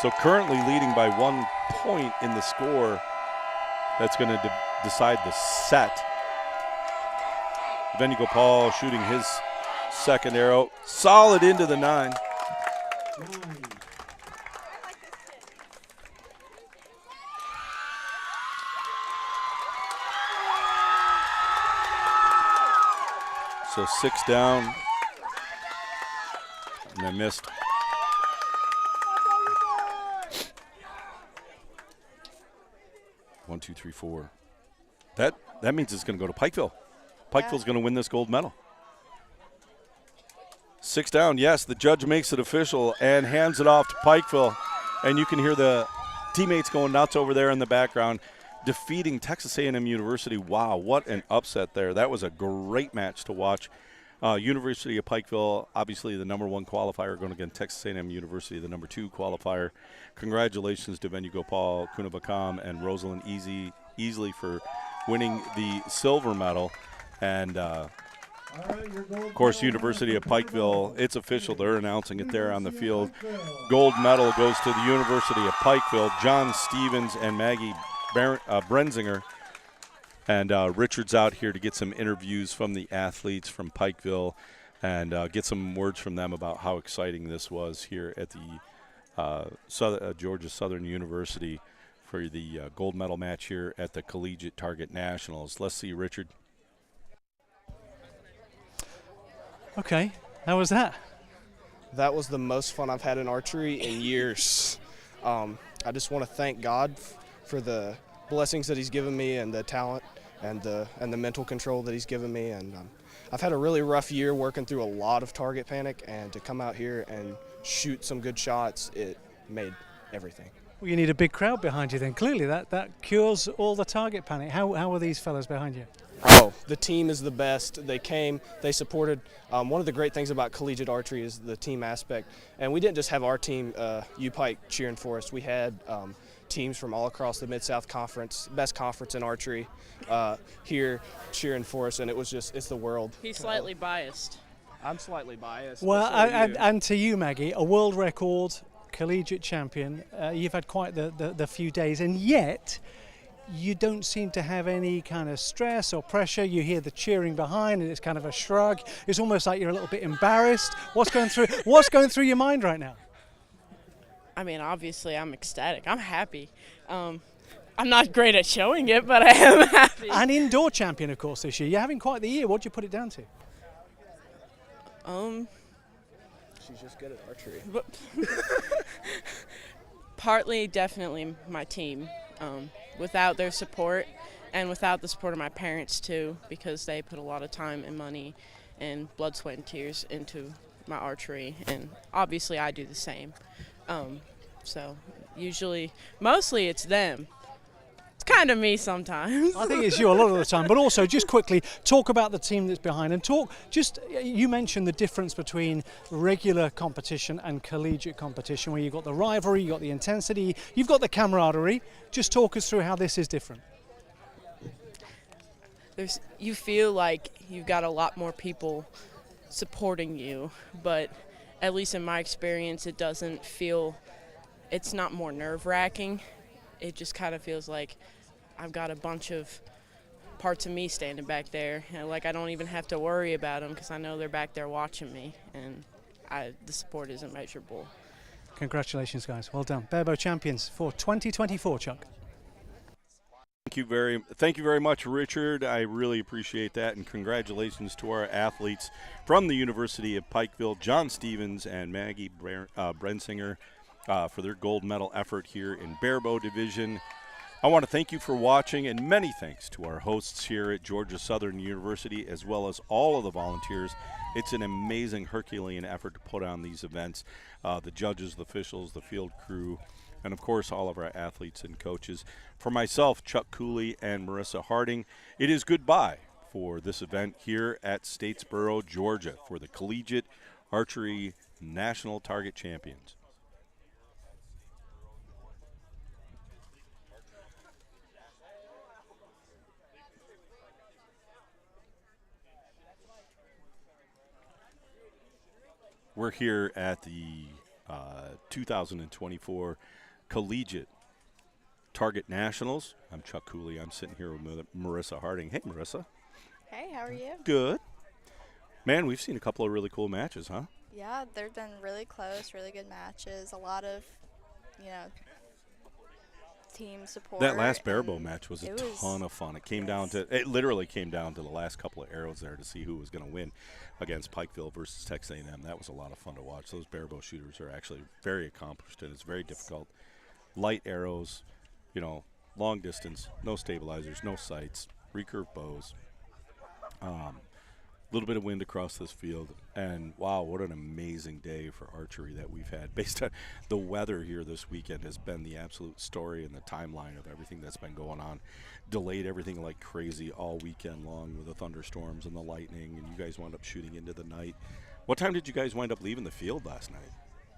So currently leading by 1 point in the score. That's going to decide the set. Devenya Gopal shooting his second arrow. Solid into the 9. 9. So 6 down. And they missed. One, two, three, 4. That means it's going to go to Pikeville. Pikeville's going to win this gold medal. 6 down, yes, the judge makes it official and hands it off to Pikeville. And you can hear the teammates going nuts over there in the background, defeating Texas A&M University. Wow, what an upset there. That was a great match to watch. University of Pikeville, obviously the #1 qualifier, going against Texas A&M University, the #2 qualifier. Congratulations to Devenya Gopal, Kunavakam, and Rosalind Easley for winning the silver medal. And of course, University of Pikeville, it's official. They're announcing it there on the field. Gold medal goes to the University of Pikeville. John Stevens and Maggie Brenzinger. And Richard's out here to get some interviews from the athletes from Pikeville and get some words from them about how exciting this was here at the Georgia Southern University for the gold medal match here at the Collegiate Target Nationals. Let's see, Richard. Okay, how was that? That was the most fun I've had in archery in years. I just want to thank God for the blessings that he's given me and the talent and the mental control that he's given me. And I've had a really rough year working through a lot of target panic, and to come out here and shoot some good shots, it made everything. Well, you need a big crowd behind you then. Clearly that cures all the target panic. How are these fellas behind you? Oh, the team is the best. They came, they supported. One of the great things about collegiate archery is the team aspect. And we didn't just have our team, U-Pike, cheering for us. We had teams from all across the Mid-South Conference, best conference in archery, here cheering for us. And it was just, it's the world. He's slightly biased. I'm slightly biased. Well, and to you, Maggie, a world record collegiate champion. You've had quite the few days, and yet you don't seem to have any kind of stress or pressure. You hear the cheering behind, and it's kind of a shrug. It's almost like you're a little bit embarrassed. What's going through your mind right now? I mean, obviously, I'm ecstatic. I'm happy. I'm not great at showing it, but I am happy. An indoor champion, of course, this year. You're having quite the year. What do you put it down to? She's just good at archery. Partly, definitely my team. Without their support and without the support of my parents too, because they put a lot of time and money and blood, sweat, and tears into my archery, and obviously I do the same. So mostly it's them. It's kind of me sometimes. I think it's you a lot of the time, but also just quickly talk about the team that's behind, and you mentioned the difference between regular competition and collegiate competition, where you've got the rivalry, you've got the intensity, you've got the camaraderie. Just talk us through how this is different. You feel like you've got a lot more people supporting you, but at least in my experience, it's not more nerve-wracking. It just kind of feels like I've got a bunch of parts of me standing back there. Like I don't even have to worry about them because I know they're back there watching me, and the support is immeasurable. Congratulations, guys. Well done. Barebow champions for 2024, Chuck. Thank you very much, Richard. I really appreciate that, and congratulations to our athletes from the University of Pikeville, John Stevens and Maggie Brenzinger, for their gold medal effort here in Barebow Division. I want to thank you for watching, and many thanks to our hosts here at Georgia Southern University, as well as all of the volunteers. It's an amazing Herculean effort to put on these events. The judges, the officials, the field crew, and of course all of our athletes and coaches. For myself, Chuck Cooley, and Marissa Harding, it is goodbye for this event here at Statesboro, Georgia, for the Collegiate Archery National Target Champions. We're here at the 2024 Collegiate Target Nationals. I'm Chuck Cooley. I'm sitting here with Marissa Harding. Hey, Marissa. Hey, how are you? Good. Man, we've seen a couple of really cool matches, huh? Yeah, they've been really close, really good matches. A lot of, team support. That last Barebow and match was a it was- ton of fun. It literally came down to the last couple of arrows there to see who was going to win against Pikeville versus Texas A&M. That was a lot of fun to watch. Those Barebow shooters are actually very accomplished, and it's very difficult. Light arrows, long distance, no stabilizers, no sights, recurve bows. Little bit of wind across this field, and wow, what an amazing day for archery that we've had. Based on the weather here this weekend has been the absolute story and the timeline of everything that's been going on. Delayed everything like crazy all weekend long with the thunderstorms and the lightning, and you guys wound up shooting into the night. What time did you guys wind up leaving the field last night?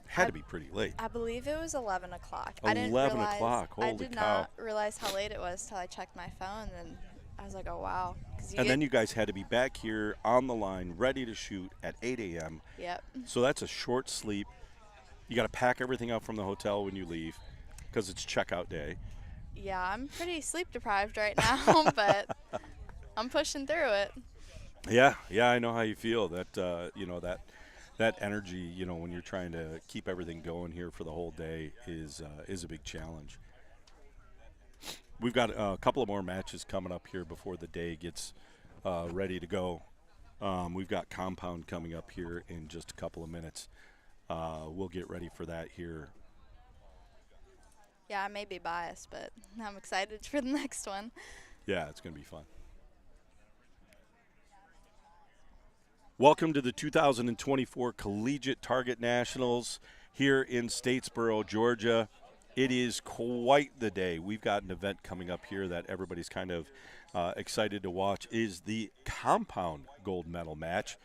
Had to be pretty late. I believe it was 11 o'clock. 11 o'clock, I holy did cow. not realize how late it was till I checked my phone, and I was like, oh, wow. And then you guys had to be back here on the line, ready to shoot at 8 a.m. Yep. So that's a short sleep. You got to pack everything up from the hotel when you leave because it's checkout day. Yeah, I'm pretty sleep deprived right now, but I'm pushing through it. Yeah, I know how you feel. That that energy, when you're trying to keep everything going here for the whole day is a big challenge. We've got a couple of more matches coming up here before the day gets ready to go. We've got Compound coming up here in just a couple of minutes. We'll get ready for that here. Yeah, I may be biased, but I'm excited for the next one. Yeah, it's going to be fun. Welcome to the 2024 Collegiate Target Nationals here in Statesboro, Georgia. It is quite the day. We've got an event coming up here that everybody's kind of excited to watch. Is the Compound Gold Medal match.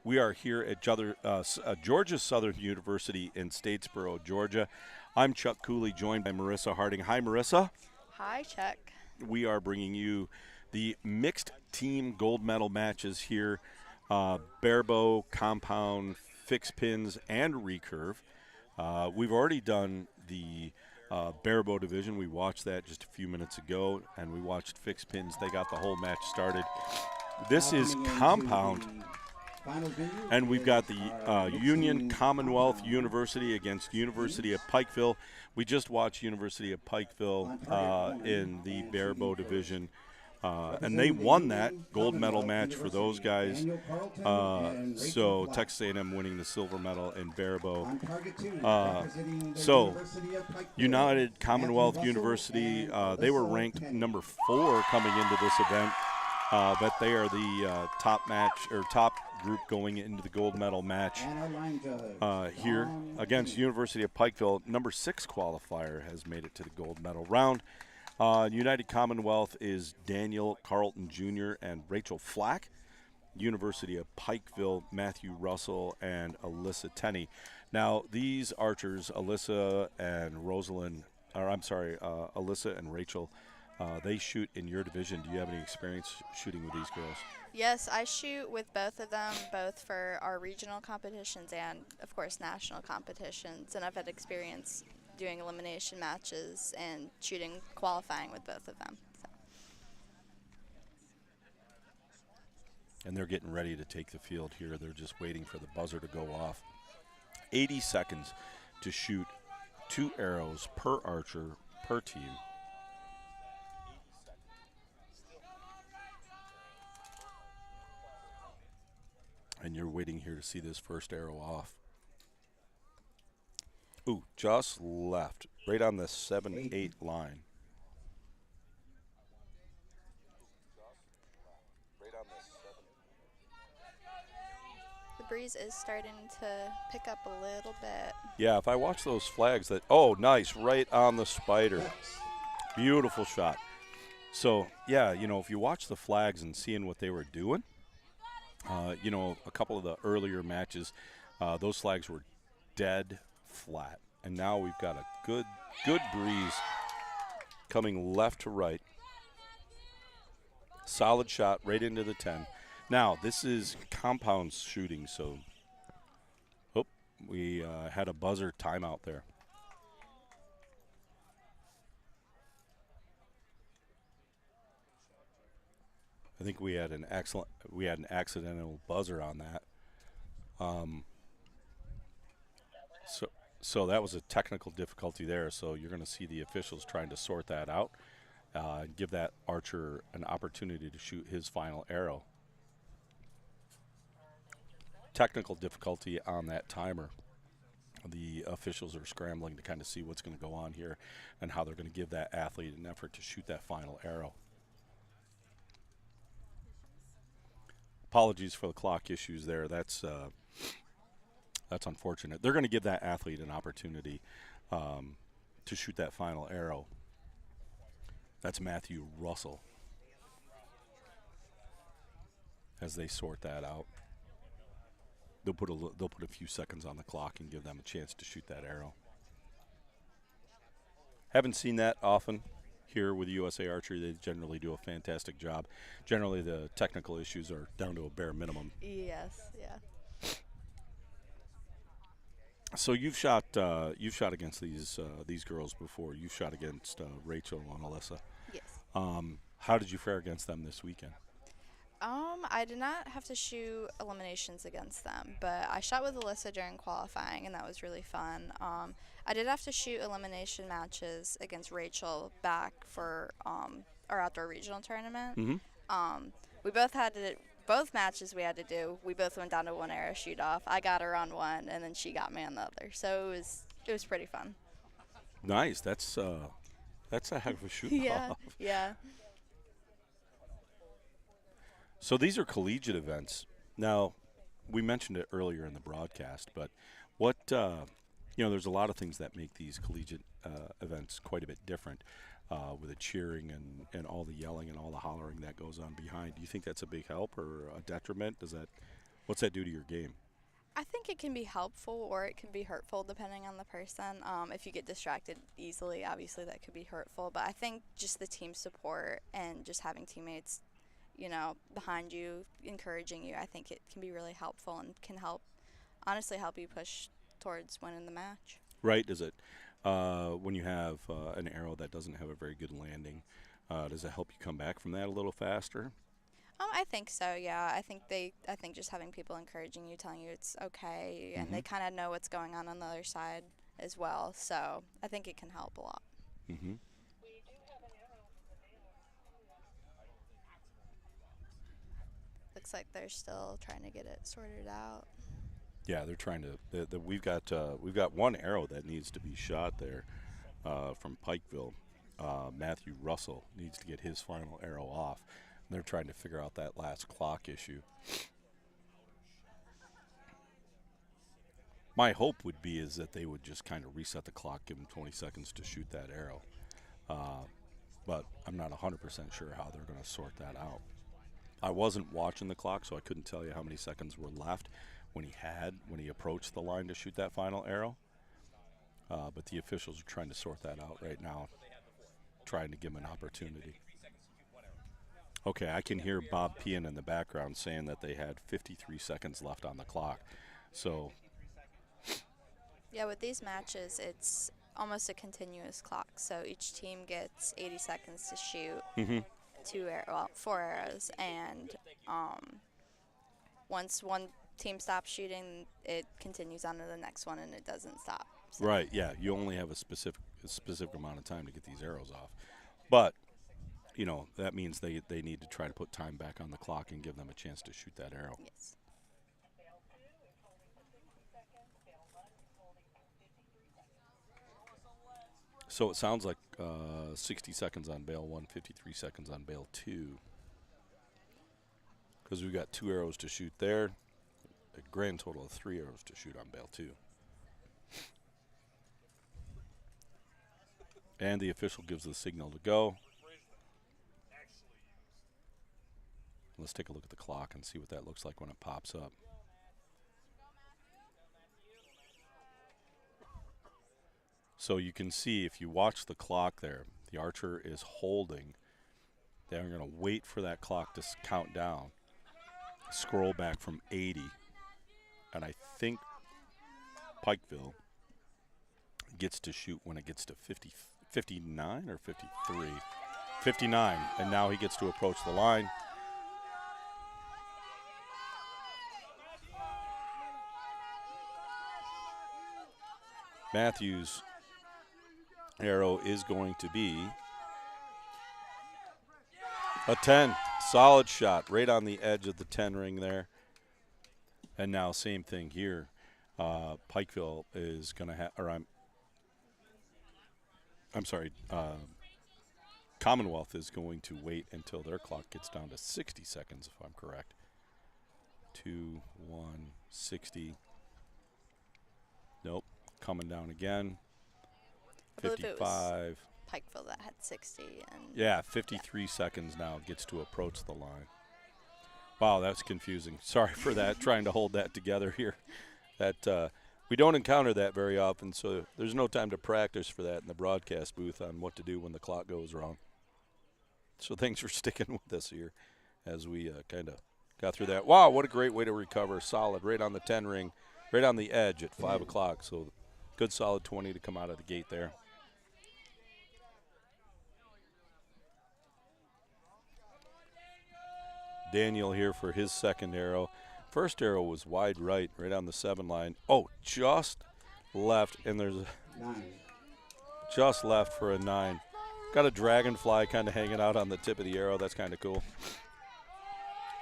We are here at Georgia Southern University in Statesboro, Georgia. I'm Chuck Cooley, joined by Marissa Harding. Hi, Marissa. Hi, Chuck. We are bringing you the mixed team gold medal matches here. Barebow, Compound, fixed pins, and recurve. We've already done the Barebow division. We watched that just a few minutes ago, and we watched fixed pins. They got the whole match started. This is Compound, and we've got the Union Commonwealth University against University of Pikeville. We just watched University of Pikeville in the Barebow division. And they won that gold medal match for those guys. So Texas A&M winning the silver medal in Barebow. So United Commonwealth University, they were ranked number 4 coming into this event, but they are the top group going into the gold medal match here against University of Pikeville. Number 6 qualifier has made it to the gold medal round. United Commonwealth is Daniel Carlton Jr. and Rachel Flack. University of Pikeville, Matthew Russell and Alyssa Tenney. Now, these archers, Alyssa and Rachel, they shoot in your division. Do you have any experience shooting with these girls? Yes, I shoot with both of them, both for our regional competitions and, of course, national competitions. And I've had experience doing elimination matches and qualifying with both of them. So. And they're getting ready to take the field here. They're just waiting for the buzzer to go off. 80 seconds to shoot 2 arrows per archer per team. And you're waiting here to see this first arrow off. Ooh, just left, right on the 7-8 line. The breeze is starting to pick up a little bit. Yeah, if I watch those flags, oh, nice, right on the spider. Beautiful shot. So, yeah, if you watch the flags and seeing what they were doing, a couple of the earlier matches, those flags were dead flat, and now we've got a good breeze coming left to right. Solid shot right into the 10. Now this is Compound shooting, so we had a buzzer timeout there. I think we had an accidental buzzer on that. So that was a technical difficulty there. So you're going to see the officials trying to sort that out, and give that archer an opportunity to shoot his final arrow. Technical difficulty on that timer. The officials are scrambling to kind of see what's going to go on here and how they're going to give that athlete an effort to shoot that final arrow. Apologies for the clock issues there. That's unfortunate. They're going to give that athlete an opportunity to shoot that final arrow. That's Matthew Russell as they sort that out. They'll put a few seconds on the clock and give them a chance to shoot that arrow. Haven't seen that often here with USA Archery. They generally do a fantastic job. Generally, the technical issues are down to a bare minimum. Yes, yeah. So you've shot against these girls before. You've shot against Rachel and Alyssa. Yes. How did you fare against them this weekend? I did not have to shoot eliminations against them, but I shot with Alyssa during qualifying, and that was really fun. I did have to shoot elimination matches against Rachel back for our outdoor regional tournament. Mm-hmm. We both had to. Both matches we had to do, we both went down to one arrow shoot off. I got her on one, and then she got me on the other. So it was pretty fun. Nice. That's a heck of a shoot off. Yeah. So these are collegiate events. Now, we mentioned it earlier in the broadcast, but what there's a lot of things that make these collegiate events quite a bit different. With the cheering and all the yelling and all the hollering that goes on behind. Do you think that's a big help or a detriment? What's that do to your game? I think it can be helpful or it can be hurtful depending on the person. If you get distracted easily, obviously that could be hurtful. But I think just the team support and just having teammates, behind you, encouraging you, I think it can be really helpful and can honestly help you push towards winning the match. Right. Does it? When you have an arrow that doesn't have a very good landing, does it help you come back from that a little faster? I think so. Yeah, I think just having people encouraging you, telling you it's okay, and they kind of know what's going on the other side as well. So I think it can help a lot. Mm-hmm. Looks like they're still trying to get it sorted out. Yeah, they're trying to. We've got one arrow that needs to be shot there from Pikeville. Matthew Russell needs to get his final arrow off. And they're trying to figure out that last clock issue. My hope would be is that they would just kind of reset the clock, give them 20 seconds to shoot that arrow. But I'm not 100% sure how they're going to sort that out. I wasn't watching the clock, so I couldn't tell you how many seconds were left when he approached the line to shoot that final arrow. But the officials are trying to sort that out right now, trying to give him an opportunity. Okay, I can hear Bob Pean in the background saying that they had 53 seconds left on the clock. So, yeah, with these matches, it's almost a continuous clock. So each team gets 80 seconds to shoot 4 arrows, and once one team stops shooting, it continues on to the next one, and it doesn't stop. So. Right, yeah, you only have a specific amount of time to get these arrows off. But, that means they need to try to put time back on the clock and give them a chance to shoot that arrow. Yes. So it sounds like 60 seconds on bale 1, 53 seconds on bale 2. Because we've got 2 arrows to shoot there. A grand total of 3 arrows to shoot on bale 2. And the official gives the signal to go. Let's take a look at the clock and see what that looks like when it pops up. So you can see if you watch the clock there, the archer is holding. They're going to wait for that clock to count down. Scroll back from 80. And I think Pikeville gets to shoot when it gets to 59 or 53? 59, and now he gets to approach the line. Matthews' arrow is going to be a 10. Solid shot right on the edge of the 10 ring there. And now same thing here. Pikeville is going to have, or I'm sorry, Commonwealth is going to wait until their clock gets down to 60 seconds, if I'm correct. 2, 1, 60. Nope. Coming down again. I believe it was 55. Pikeville that had 60. And Yeah, 53 seconds now gets to approach the line. Wow, that's confusing. Sorry for that, trying to hold that together here. That we don't encounter that very often, so there's no time to practice for that in the broadcast booth on what to do when the clock goes wrong. So thanks for sticking with us here as we kind of got through that. Wow, what a great way to recover. Solid, right on the 10 ring, right on the edge at 5 o'clock. So good solid 20 to come out of the gate there. Daniel here for his second arrow. First arrow was wide right on the 7 line. Oh, just left, and there's a just left for a 9. Got a dragonfly kind of hanging out on the tip of the arrow. That's kind of cool.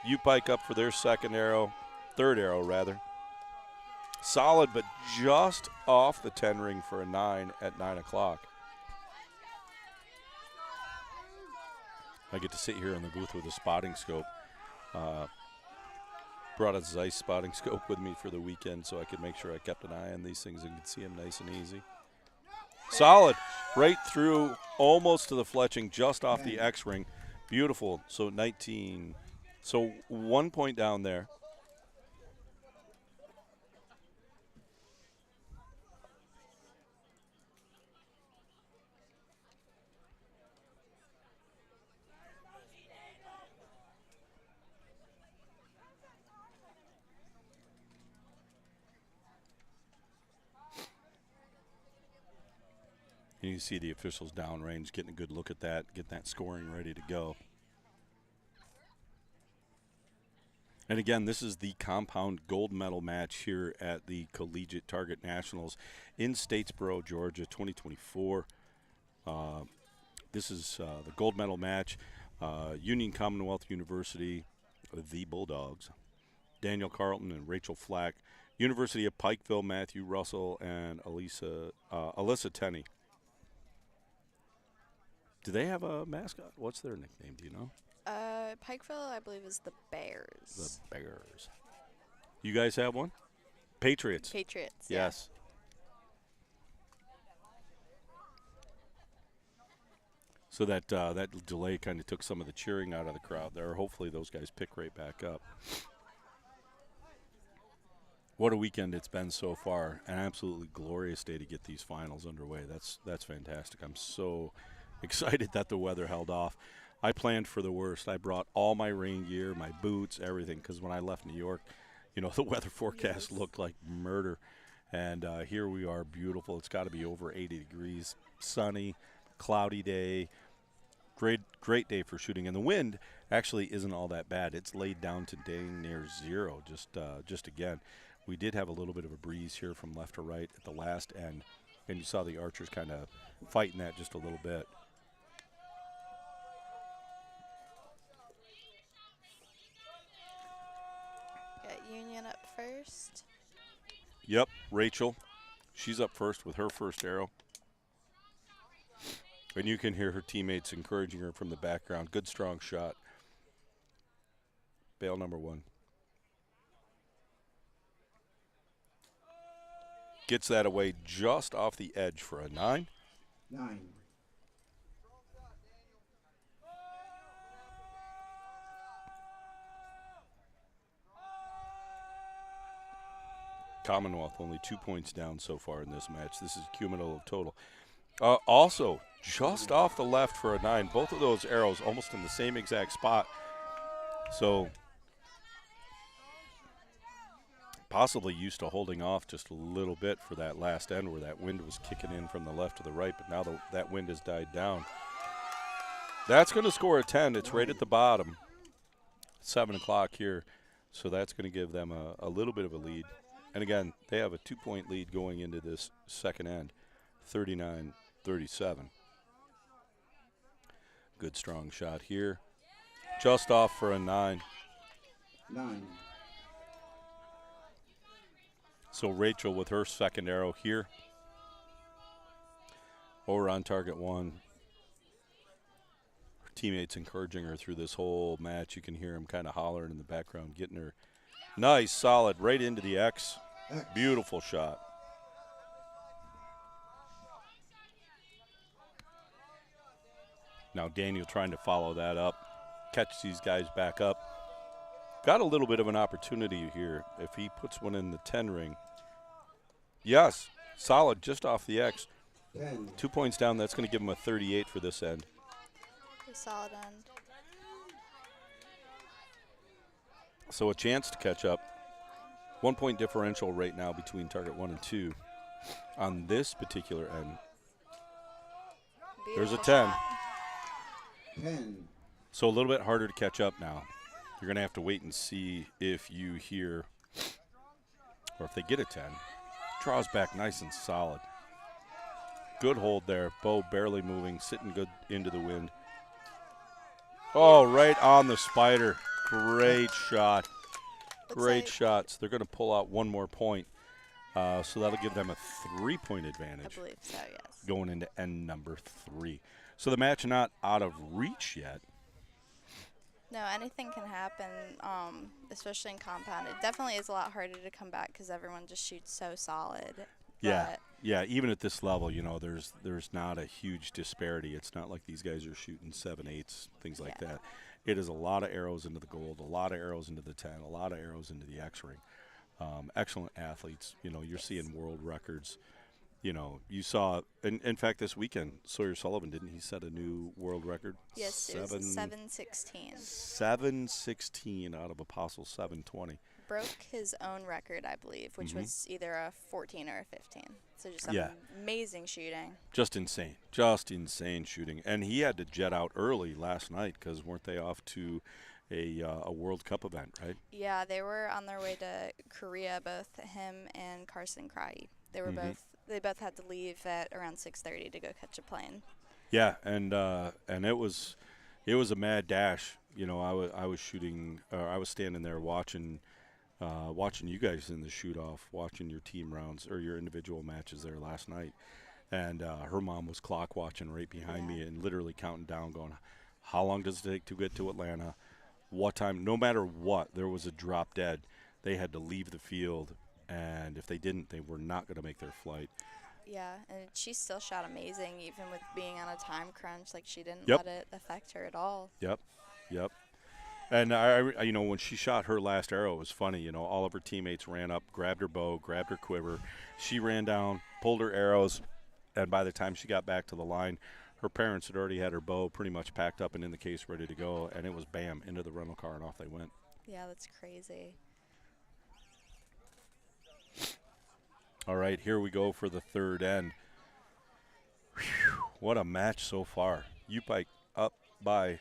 U-Pike up for their third arrow rather. Solid, but just off the 10 ring for a 9 at 9 o'clock. I get to sit here in the booth with a spotting scope. Brought a Zeiss spotting scope with me for the weekend so I could make sure I kept an eye on these things and could see them nice and easy. Solid, right through, almost to the fletching, just off the X ring. Beautiful. So 19. So 1 point down there. You see the officials downrange getting a good look at that, getting that scoring ready to go. And again, this is the compound gold medal match here at the Collegiate Target Nationals in Statesboro, Georgia, 2024. This is the gold medal match. Union Commonwealth University, the Bulldogs, Daniel Carlton and Rachel Flack. University of Pikeville, Matthew Russell and Alyssa Tenney. Do they have a mascot? What's their nickname? Do you know? Pikeville, I believe, is the Bears. The Bears. You guys have one? Patriots. Patriots. Yes. So that delay kind of took some of the cheering out of the crowd there. Hopefully those guys pick right back up. What a weekend it's been so far. An absolutely glorious day to get these finals underway. That's fantastic. I'm so excited that the weather held off. I planned for the worst. I brought all my rain gear, my boots, everything, because when I left New York, the weather forecast looked like murder. And here we are, beautiful. It's got to be over 80 degrees, sunny, cloudy day. Great day for shooting. And the wind actually isn't all that bad. It's laid down to dang near zero, just again. We did have a little bit of a breeze here from left to right at the last end, and you saw the archers kind of fighting that just a little bit. Got Union up first. Yep, Rachel. She's up first with her first arrow. And you can hear her teammates encouraging her from the background. Good, strong shot. Bail number 1. Gets that away just off the edge for a 9. 9. Commonwealth only 2 points down so far in this match. This is cumulative total. Also, just off the left for a 9. Both of those arrows almost in the same exact spot. So possibly used to holding off just a little bit for that last end where that wind was kicking in from the left to the right, but now that wind has died down. That's going to score a 10. It's right at the bottom, 7 o'clock here, so that's going to give them a little bit of a lead. And again, they have a 2-point lead going into this second end, 39-37. Good strong shot here. Just off for a 9. 9. So Rachel with her second arrow here. Over on target 1. Her teammates encouraging her through this whole match. You can hear them kind of hollering in the background, getting her nice, solid, right into the X. Beautiful shot. Now Daniel trying to follow that up, catch these guys back up. Got a little bit of an opportunity here if he puts one in the 10 ring. Yes, solid, just off the X. 10. 2 points down, that's going to give him a 38 for this end. A solid end. So a chance to catch up. 1 point differential right now between target 1 and 2 on this particular end. There's a 10. 10. So a little bit harder to catch up now. You're going to have to wait and see if you hear, or if they get a 10. Draws back nice and solid. Good hold there. Bow barely moving, sitting good into the wind. Oh, right on the spider. Great shot. Great shots. They're going to pull out one more point. So that'll give them a 3-point advantage. I believe so, yes. Going into end number 3. So the match not out of reach yet. No, anything can happen, especially in compound. It definitely is a lot harder to come back because everyone just shoots so solid. Yeah, yeah. Even at this level, you know, there's not a huge disparity. It's not like these guys are shooting 7/8, things like that. It is a lot of arrows into the gold, a lot of arrows into the 10, a lot of arrows into the X ring. Excellent athletes. You know, you're seeing world records. You know, you saw, in fact, this weekend, Sawyer Sullivan, didn't he set a new world record? Yes, it was 7:16. 7:16 out of Apostle 7:20. Broke his own record, I believe, which was either a 14 or a 15. So just amazing shooting. Just insane shooting. And he had to jet out early last night because weren't they off to a World Cup event, right? Yeah, they were on their way to Korea, both him and Carson Cry. They were they both had to leave at around 6:30 to go catch a plane. Yeah, and it was a mad dash. You know, I was shooting, I was standing there watching you guys in the shoot off, watching your team rounds or your individual matches there last night, and her mom was clock watching right behind me and literally counting down, going, how long does it take to get to Atlanta? What time? No matter what, there was a drop dead. They had to leave the field. And if they didn't, they were not going to make their flight. Yeah, and she still shot amazing, even with being on a time crunch. Like, she didn't Yep. let it affect her at all. Yep. And I, you know, when she shot her last arrow, it was funny. You know, all of her teammates ran up, grabbed her bow, grabbed her quiver. She ran down, pulled her arrows, and by the time she got back to the line, her parents had already had her bow pretty much packed up and in the case, ready to go. And it was bam, into the rental car, and off they went. Yeah, that's crazy. All right, here we go for the third end. Whew, what a match so far. U-Pike up by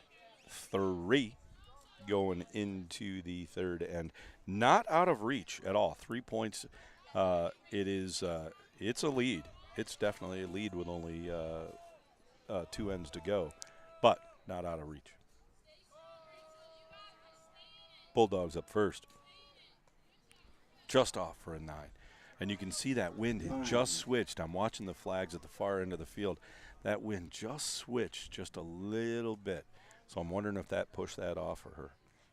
3 going into the third end. Not out of reach at all. 3 points. It's a lead. It's definitely a lead with only 2 ends to go, but not out of reach. Bulldogs up first. Just off for a 9. And you can see that wind had just switched. I'm watching the flags at the far end of the field. That wind just switched just a little bit. So I'm wondering if that pushed that off for her.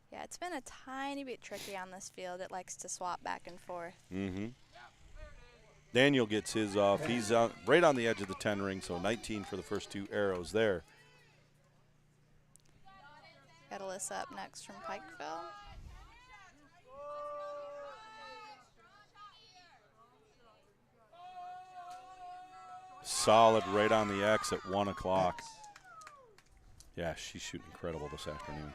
Yeah, it's been a tiny bit tricky on this field. It likes to swap back and forth. Daniel gets his off. He's right on the edge of the 10 ring, so 19 for the first 2 arrows there. Got Alyssa up next from Pikeville. Solid right on the X at 1 o'clock. Yeah, she's shooting incredible this afternoon.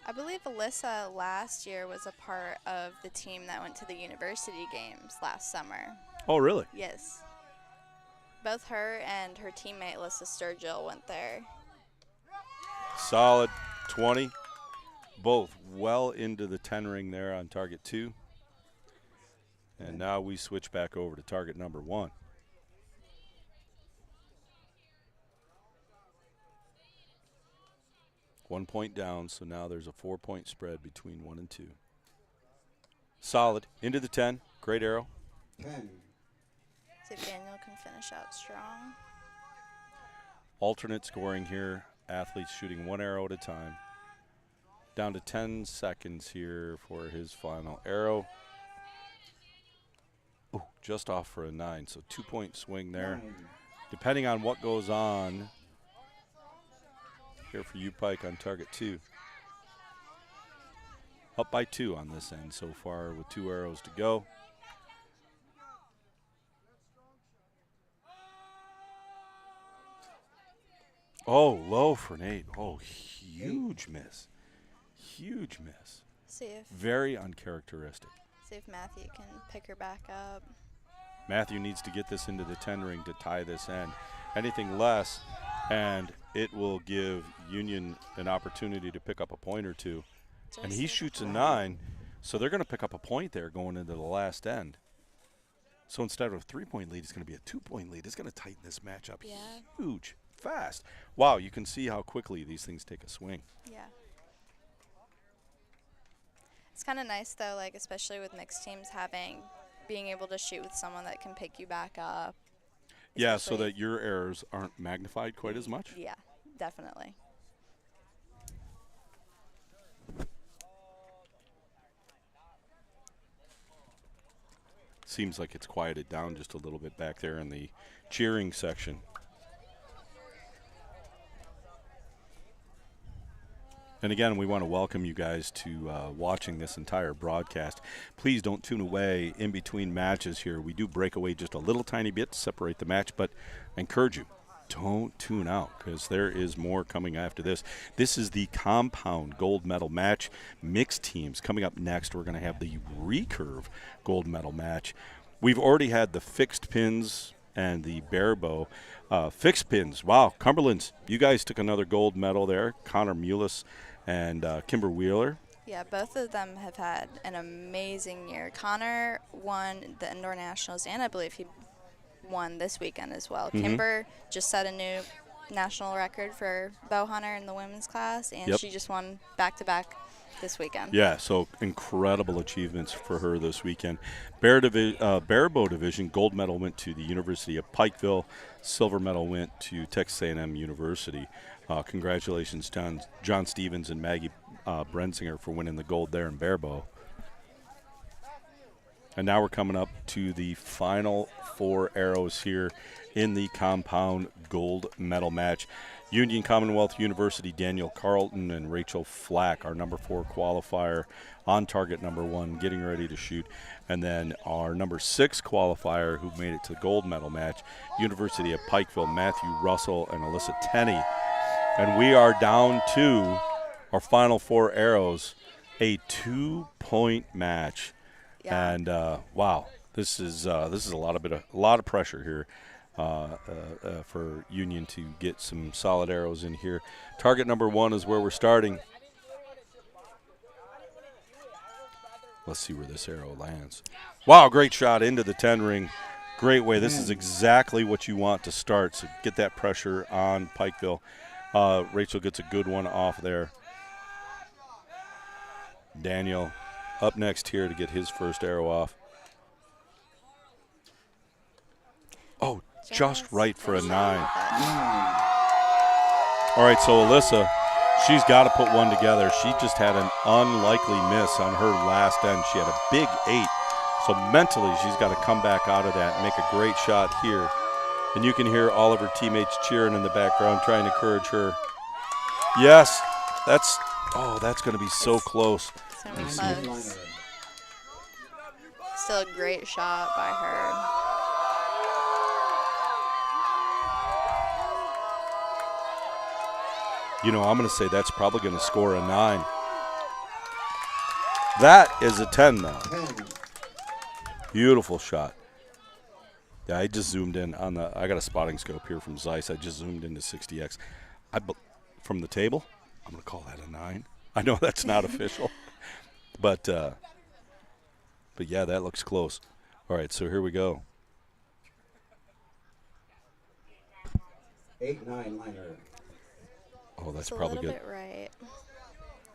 I believe Alyssa last year was a part of the team that went to the university games last summer. Oh, really? Yes. Both her and her teammate Alyssa Sturgill went there. Solid 20. Both well into the 10 ring there on target 2. And now we switch back over to target number 1. One point down, so now there's a 4-point spread between 1 and 2. Solid. Into the 10. Great arrow. 10. See if Daniel can finish out strong. Alternate scoring here. Athletes shooting 1 arrow at a time. Down to 10 seconds here for his final arrow. Ooh, just off for a 9, so 2-point swing there. 9. Depending on what goes on here for you, Pike, on target 2. Up by 2 on this end so far with 2 arrows to go. Oh, low for an 8. Oh, huge miss. Huge miss. See Very uncharacteristic. if Matthew can pick her back up. Matthew needs to get this into the 10 ring to tie this end. Anything less, and it will give Union an opportunity to pick up a point or two. And he shoots a 9, so they're going to pick up a point there going into the last end. So instead of a 3-point lead, it's going to be a 2-point lead. It's going to tighten this match up huge, fast. Wow, you can see how quickly these things take a swing. Yeah. It's kind of nice though, like especially with mixed teams being able to shoot with someone that can pick you back up. Yeah, so especially- that your errors aren't magnified quite as much. Yeah, definitely. Seems like it's quieted down just a little bit back there in the cheering section. And again, we want to welcome you guys to watching this entire broadcast. Please don't tune away in between matches here. We do break away just a little tiny bit to separate the match, but I encourage you, don't tune out because there is more coming after this. This is the compound gold medal match. Mixed teams. Coming up next, we're going to have the recurve gold medal match. We've already had the fixed pins and the Barebow. Fixed pins, wow, Cumberland's, you guys took another gold medal there. Connor Mullis and Kimber Wheeler. Yeah, both of them have had an amazing year. Connor won the Indoor Nationals, and I believe he won this weekend as well. Kimber just set a new national record for bow hunter in the women's class, and she just won back-to-back this weekend. Yeah, so incredible achievements for her this weekend. Barebow division, gold medal went to the University of Pikeville. Silver medal went to Texas A&M University. Congratulations, John Stevens and Maggie Brensinger for winning the gold there in Barebow. And now we're coming up to the final 4 arrows here in the compound gold medal match. Union Commonwealth University, Daniel Carlton and Rachel Flack, our number 4 qualifier, on target number 1, getting ready to shoot. And then our number 6 qualifier who made it to the gold medal match, University of Pikeville, Matthew Russell and Alyssa Tenney. And we are down to our final 4 arrows, a 2-point match. Yeah. And wow, this is a lot of pressure here for Union to get some solid arrows in here. Target number 1 is where we're starting. Let's see where this arrow lands. Wow, great shot into the 10 ring. Great way. This is exactly what you want to start. So get that pressure on Pikeville. Rachel gets a good one off there. Daniel up next here to get his first arrow off. Oh, just right for a 9. All right, so Alyssa, she's got to put one together. She just had an unlikely miss on her last end. She had a big 8. So mentally, she's got to come back out of that and make a great shot here. And you can hear all of her teammates cheering in the background, trying to encourage her. Yes, that's going to be so close. So close. Still a great shot by her. You know, I'm going to say that's probably going to score a 9. That is a 10 though. 10. Beautiful shot. Yeah, I just zoomed in on the. I got a spotting scope here from Zeiss. I just zoomed into 60x. From the table, I'm going to call that a 9. I know that's not official, but yeah, that looks close. All right, so here we go. 8-9 liner. Oh, that's It's a probably little good. bit right.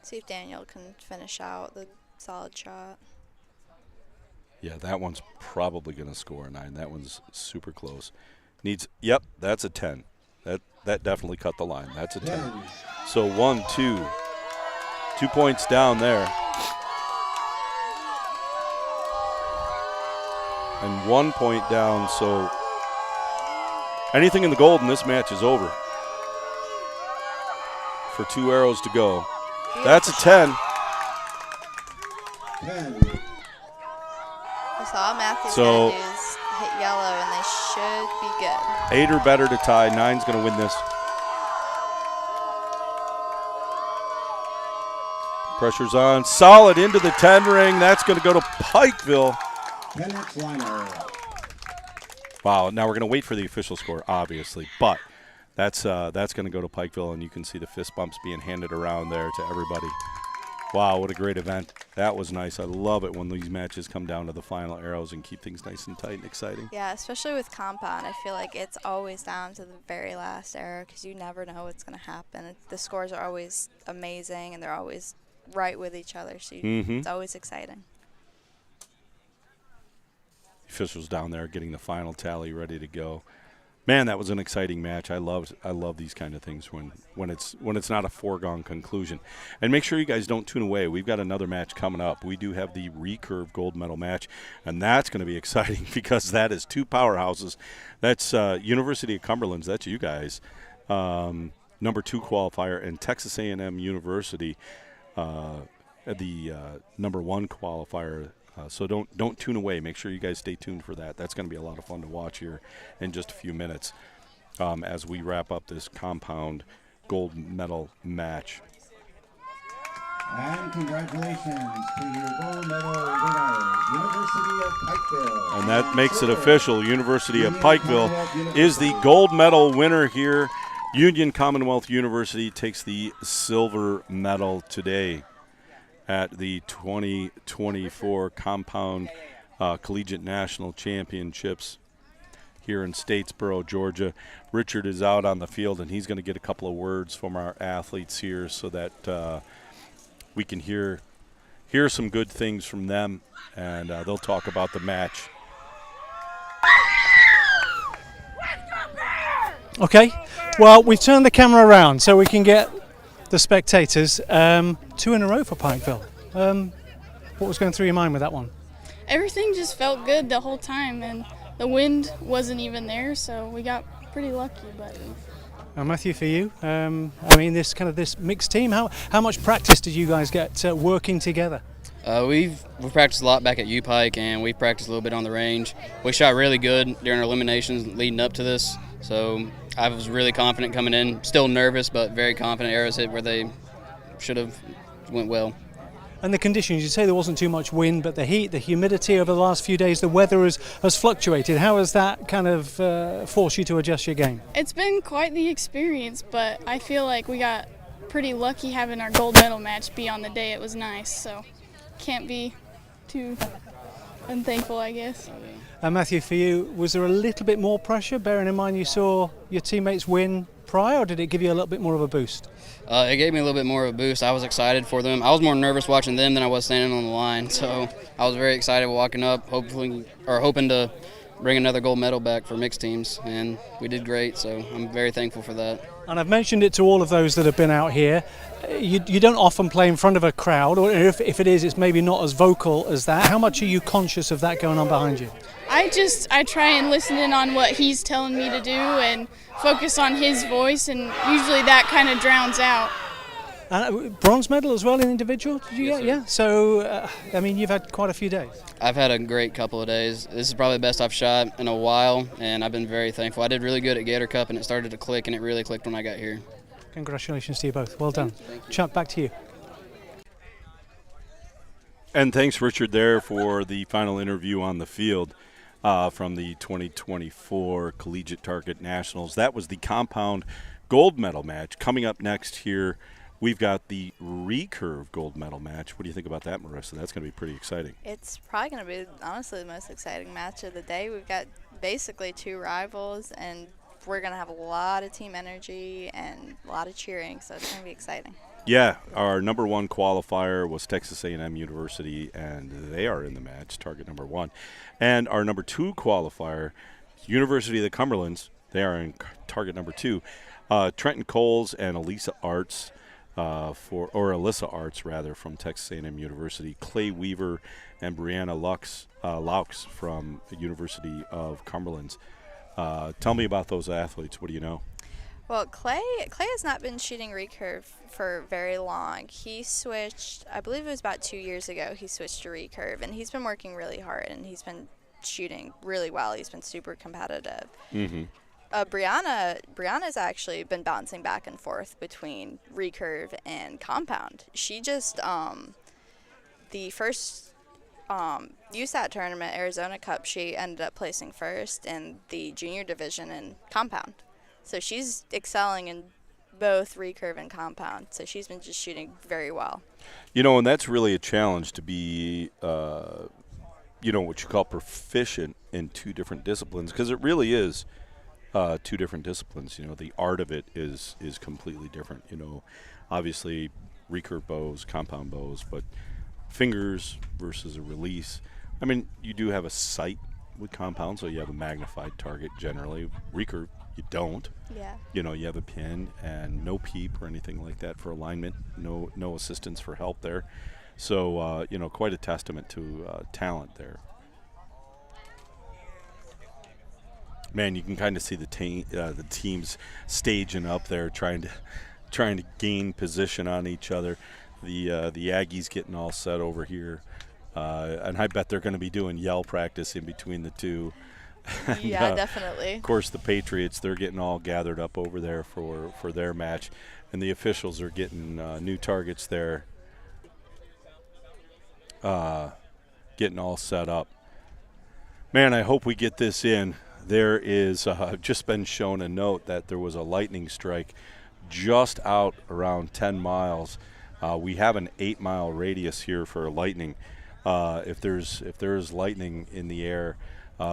See if Daniel can finish out the solid shot. Yeah, that one's probably going to score a 9. That one's super close. Yep, that's a 10. That definitely cut the line. That's a 10. 10. So 1, 2. 2 points down there. And 1 point down, so anything in the gold in this match is over. For 2 arrows to go. That's a 10. 10. That's all Matthew's So- going to do is hit yellow, and they should be good. 8 or better to tie. 9's going to win this. Pressure's on. Solid into the 10 ring. That's going to go to Pikeville. 10x liner. Wow, now we're going to wait for the official score, obviously. But that's going to go to Pikeville, and you can see the fist bumps being handed around there to everybody. Wow, what a great event. That was nice. I love it when these matches come down to the final arrows and keep things nice and tight and exciting. Yeah, especially with compound, I feel like it's always down to the very last arrow because you never know what's going to happen. The scores are always amazing, and they're always right with each other, so it's always exciting. Officials down there getting the final tally ready to go. Man, that was an exciting match. I love these kind of things when it's not a foregone conclusion. And make sure you guys don't tune away. We've got another match coming up. We do have the recurve gold medal match, and that's going to be exciting because that is 2 powerhouses. That's University of Cumberland's. That's you guys. Number 2 qualifier, and Texas A&M University, the number 1 qualifier. So don't tune away. Make sure you guys stay tuned for that. That's going to be a lot of fun to watch here in just a few minutes as we wrap up this compound gold medal match. And congratulations to your gold medal winners, University of Pikeville. And that makes it official. University of Pikeville is the gold medal winner here. Union Commonwealth University takes the silver medal today at the 2024 Compound Collegiate National Championships here in Statesboro, Georgia. Richard is out on the field, and he's going to get a couple of words from our athletes here so that we can hear some good things from them, and they'll talk about the match. Okay, well, we've turned the camera around so we can get the spectators. 2 in a row for Pikeville. What was going through your mind with that one? Everything just felt good the whole time, and the wind wasn't even there, so we got pretty lucky. But Matthew, for you, I mean, this mixed team. How much practice did you guys get working together? We've practiced a lot back at U-Pike, and we practiced a little bit on the range. We shot really good during our eliminations leading up to this, so I was really confident coming in. Still nervous, but very confident. Arrows hit where they should have went well. And the conditions, you say there wasn't too much wind, but the heat, the humidity over the last few days, the weather has fluctuated. How has that kind of forced you to adjust your game? it's been quite the experience, but I feel like we got pretty lucky having our gold medal match be on the day it was nice, so can't be too unthankful, I guess. And Matthew, for you, was there a little bit more pressure, bearing in mind you saw your teammates win prior, or did it give you a little bit more of a boost? It gave me a little bit more of a boost. I was excited for them. I was more nervous watching them than I was standing on the line, so I was very excited walking up, hoping to bring another gold medal back for mixed teams, and we did great, so I'm very thankful for that. And I've mentioned it to all of those that have been out here. You don't often play in front of a crowd, or if it is, it's maybe not as vocal as that. How much are you conscious of that going on behind you? I try and listen in on what he's telling me to do and focus on his voice, and usually that kind of drowns out. Bronze medal as well in individual, did you Yes, get? sir. Yeah. So, I mean, you've had quite a few days. I've had a great couple of days. This is probably the best I've shot in a while, and I've been very thankful. I did really good at Gator Cup, and it started to click, and it really clicked when I got here. Congratulations to you both. Well done. Chuck, back to you. And thanks, Richard, there for the final interview on the field from the 2024 Collegiate Target Nationals. That was the compound gold medal match. Coming up next here, we've got the recurve gold medal match. What do you think about that, Marissa? That's going to be pretty exciting. It's probably going to be, honestly, the most exciting match of the day. We've got basically two rivals, and we're going to have a lot of team energy and a lot of cheering, so it's going to be exciting. Yeah, our number one qualifier was Texas A&M University, and they are in the match, target number one. And our number two qualifier, University of the Cumberlands, they are in target number two. Trenton Coles and Alyssa Arts, Alyssa Arts rather, from Texas A&M University. Clay Weaver and Brianna Laux from the University of Cumberlands. Tell me about those athletes. What do you know? Well, Clay has not been shooting recurve for very long. He switched, I believe it was about 2 years ago, he switched to recurve, and he's been working really hard, and he's been shooting really well. He's been super competitive. Mm-hmm. Brianna's actually been bouncing back and forth between recurve and compound. She just, the first USAT tournament, Arizona Cup, she ended up placing first in the junior division in compound. So she's excelling in both recurve and compound. So she's been just shooting very well. You know, and that's really a challenge to be, what you call proficient in two different disciplines, because it really is two different disciplines. You know, the art of it is completely different. You know, obviously recurve bows, compound bows, but fingers versus a release. I mean, you do have a sight with compound, so you have a magnified target generally. Recurve, you don't. Yeah. You know, you have a pin and no peep or anything like that for alignment. No assistance for help there. So, quite a testament to talent there. Man, you can kind of see the teams staging up there, trying to gain position on each other. The Aggies getting all set over here, and I bet they're going to be doing yell practice in between the two. Yeah, And, definitely. Of course, the Patriots, they're getting all gathered up over there for their match, and the officials are getting new targets there, getting all set up. Man, I hope we get this in. There is just been shown a note that there was a lightning strike just out around 10 miles. We have an 8-mile radius here for lightning. If there's lightning in the air,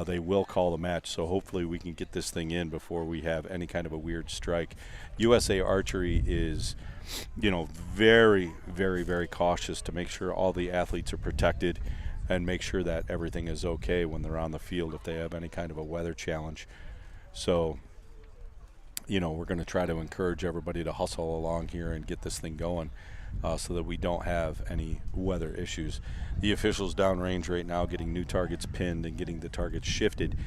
they will call the match. So hopefully we can get this thing in before we have any kind of a weird strike. USA Archery is, very, very, very cautious to make sure all the athletes are protected and make sure that everything is okay when they're on the field if they have any kind of a weather challenge. So, we're going to try to encourage everybody to hustle along here and get this thing going so that we don't have any weather issues. The officials downrange right now getting new targets pinned and getting the targets shifted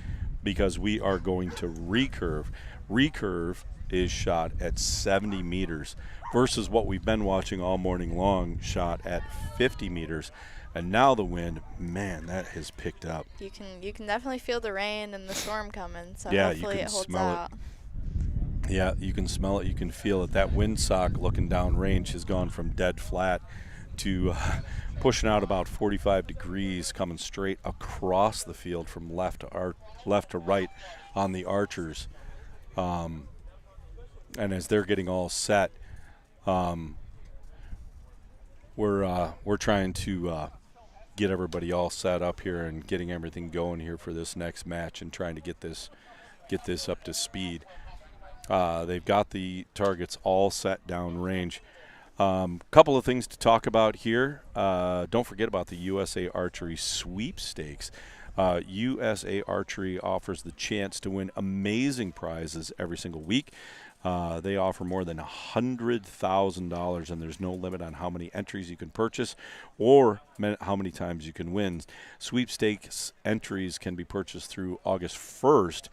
because we are going to recurve. Recurve is shot at 70 meters versus what we've been watching all morning long, shot at 50 meters. And now the wind, man, that has picked up. You can definitely feel the rain and the storm coming, so Yeah, hopefully you can it holds smell out. Yeah, you can smell it. You can feel it. That windsock looking downrange has gone from dead flat to pushing out about 45 degrees, coming straight across the field from left to right on the archers. And as they're getting all set, we're trying to get everybody all set up here and getting everything going here for this next match and trying to get this up to speed. They've got the targets all set downrange. Couple of things to talk about here. Don't forget about the USA Archery sweepstakes. USA Archery offers the chance to win amazing prizes every single week. They offer more than $100,000, and there's no limit on how many entries you can purchase or how many times you can win. Sweepstakes entries can be purchased through August 1st.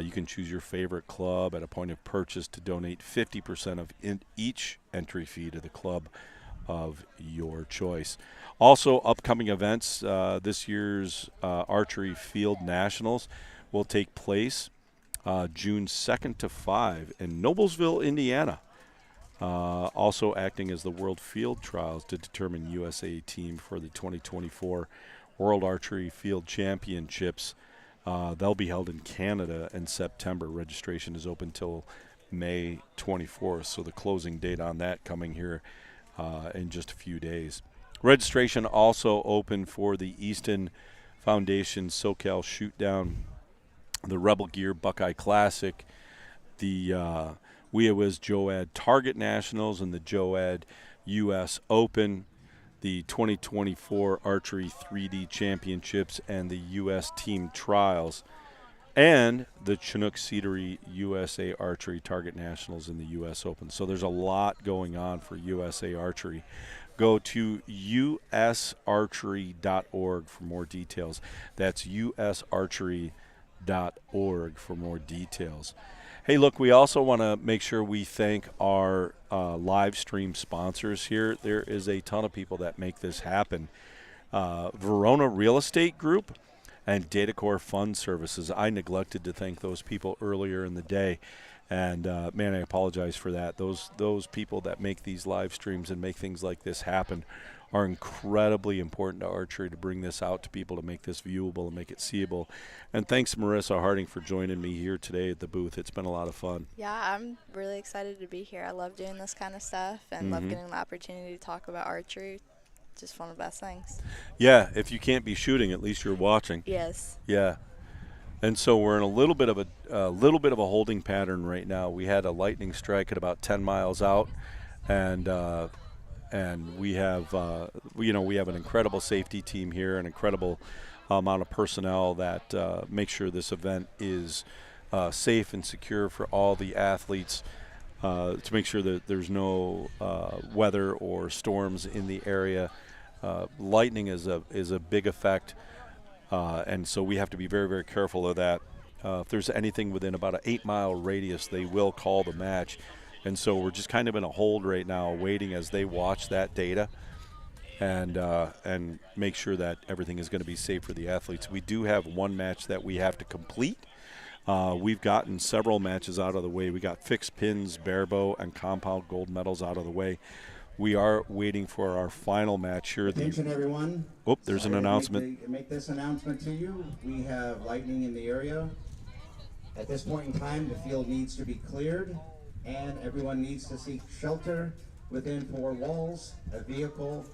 You can choose your favorite club at a point of purchase to donate 50% of each entry fee to the club of your choice. Also, upcoming events, this year's Archery Field Nationals will take place June 2nd to 5 in Noblesville, Indiana. Also acting as the World Field Trials to determine USA team for the 2024 World Archery Field Championships. They'll be held in Canada in September. Registration is open till May 24th, so the closing date on that coming here in just a few days. Registration also open for the Easton Foundation SoCal Shootdown, the Rebel Gear Buckeye Classic, the WIA-WIZ Joad Target Nationals, and the Joad U.S. Open, the 2024 Archery 3D Championships and the U.S. Team Trials, and the Chinook Cedary USA Archery Target Nationals in the U.S. Open. So there's a lot going on for USA Archery. Go to usarchery.org for more details. That's usarchery.org for more details. Hey, look, we also want to make sure we thank our live stream sponsors here. There is a ton of people that make this happen. Verona Real Estate Group and DataCore Fund Services. I neglected to thank those people earlier in the day. And, man, I apologize for that. Those people that make these live streams and make things like this happen are incredibly important to archery, to bring this out to people, to make this viewable and make it seeable. And thanks, Marissa Harding, for joining me here today at the booth. It's been a lot of fun. Yeah, I'm really excited to be here. I love doing this kind of stuff and love getting the opportunity to talk about archery. Just one of the best things. Yeah, if you can't be shooting, at least you're watching. Yes. Yeah. And so we're in a little bit of a holding pattern right now. We had a lightning strike at about 10 miles out, and we have we have an incredible safety team here, an incredible amount of personnel that make sure this event is safe and secure for all the athletes, to make sure that there's no weather or storms in the area. Lightning is a big effect. And so we have to be very, very careful of that. If there's anything within about an 8-mile radius, they will call the match. And so we're just kind of in a hold right now, waiting as they watch that data and make sure that everything is going to be safe for the athletes. We do have one match that we have to complete. We've gotten several matches out of the way. We got fixed pins, barebow, and compound gold medals out of the way. We are waiting for our final match here. Attention, everyone. Oh, there's an announcement. Make this announcement to you. We have lightning in the area. At this point in time, the field needs to be cleared, and everyone needs to seek shelter within 4 walls, a vehicle.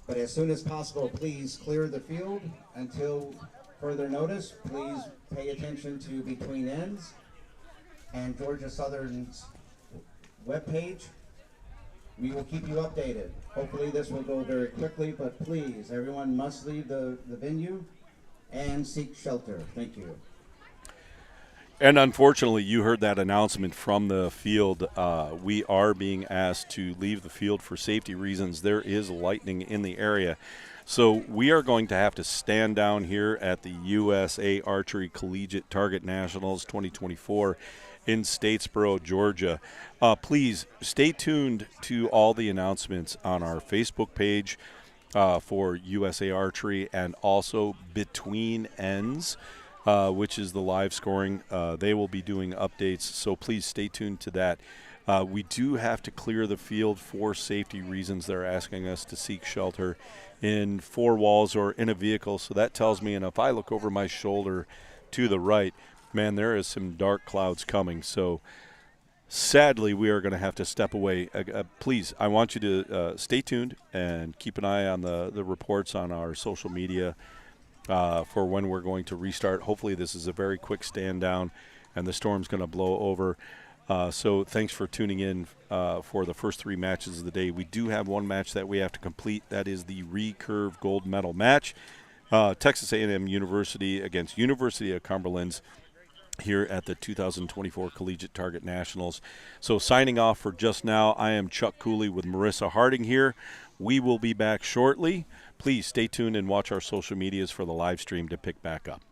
But as soon as possible, please clear the field until further notice. Please pay attention to Between Ends and Georgia Southern's webpage. We will keep you updated. Hopefully this will go very quickly, but please, everyone must leave the venue and seek shelter. Thank you. And unfortunately, you heard that announcement from the field. We are being asked to leave the field for safety reasons. There is lightning in the area. So we are going to have to stand down here at the USA Archery Collegiate Target Nationals 2024 in Statesboro, Georgia. Please stay tuned to all the announcements on our Facebook page for USA Archery, and also Between Ends, which is the live scoring. They will be doing updates, so please stay tuned to that. We do have to clear the field for safety reasons. They're asking us to seek shelter in 4 walls or in a vehicle, so that tells me, and if I look over my shoulder to the right, man, there is some dark clouds coming. So sadly, we are going to have to step away. Please, I want you to stay tuned and keep an eye on the reports on our social media for when we're going to restart. Hopefully this is a very quick stand down and the storm's going to blow over. So thanks for tuning in for the first 3 matches of the day. We do have one match that we have to complete. That is the recurve gold medal match. Texas A&M University against University of Cumberland's here at the 2024 Collegiate Target Nationals. So signing off for just now, I am Chuck Cooley with Marissa Harding here. We will be back shortly. Please stay tuned and watch our social medias for the live stream to pick back up.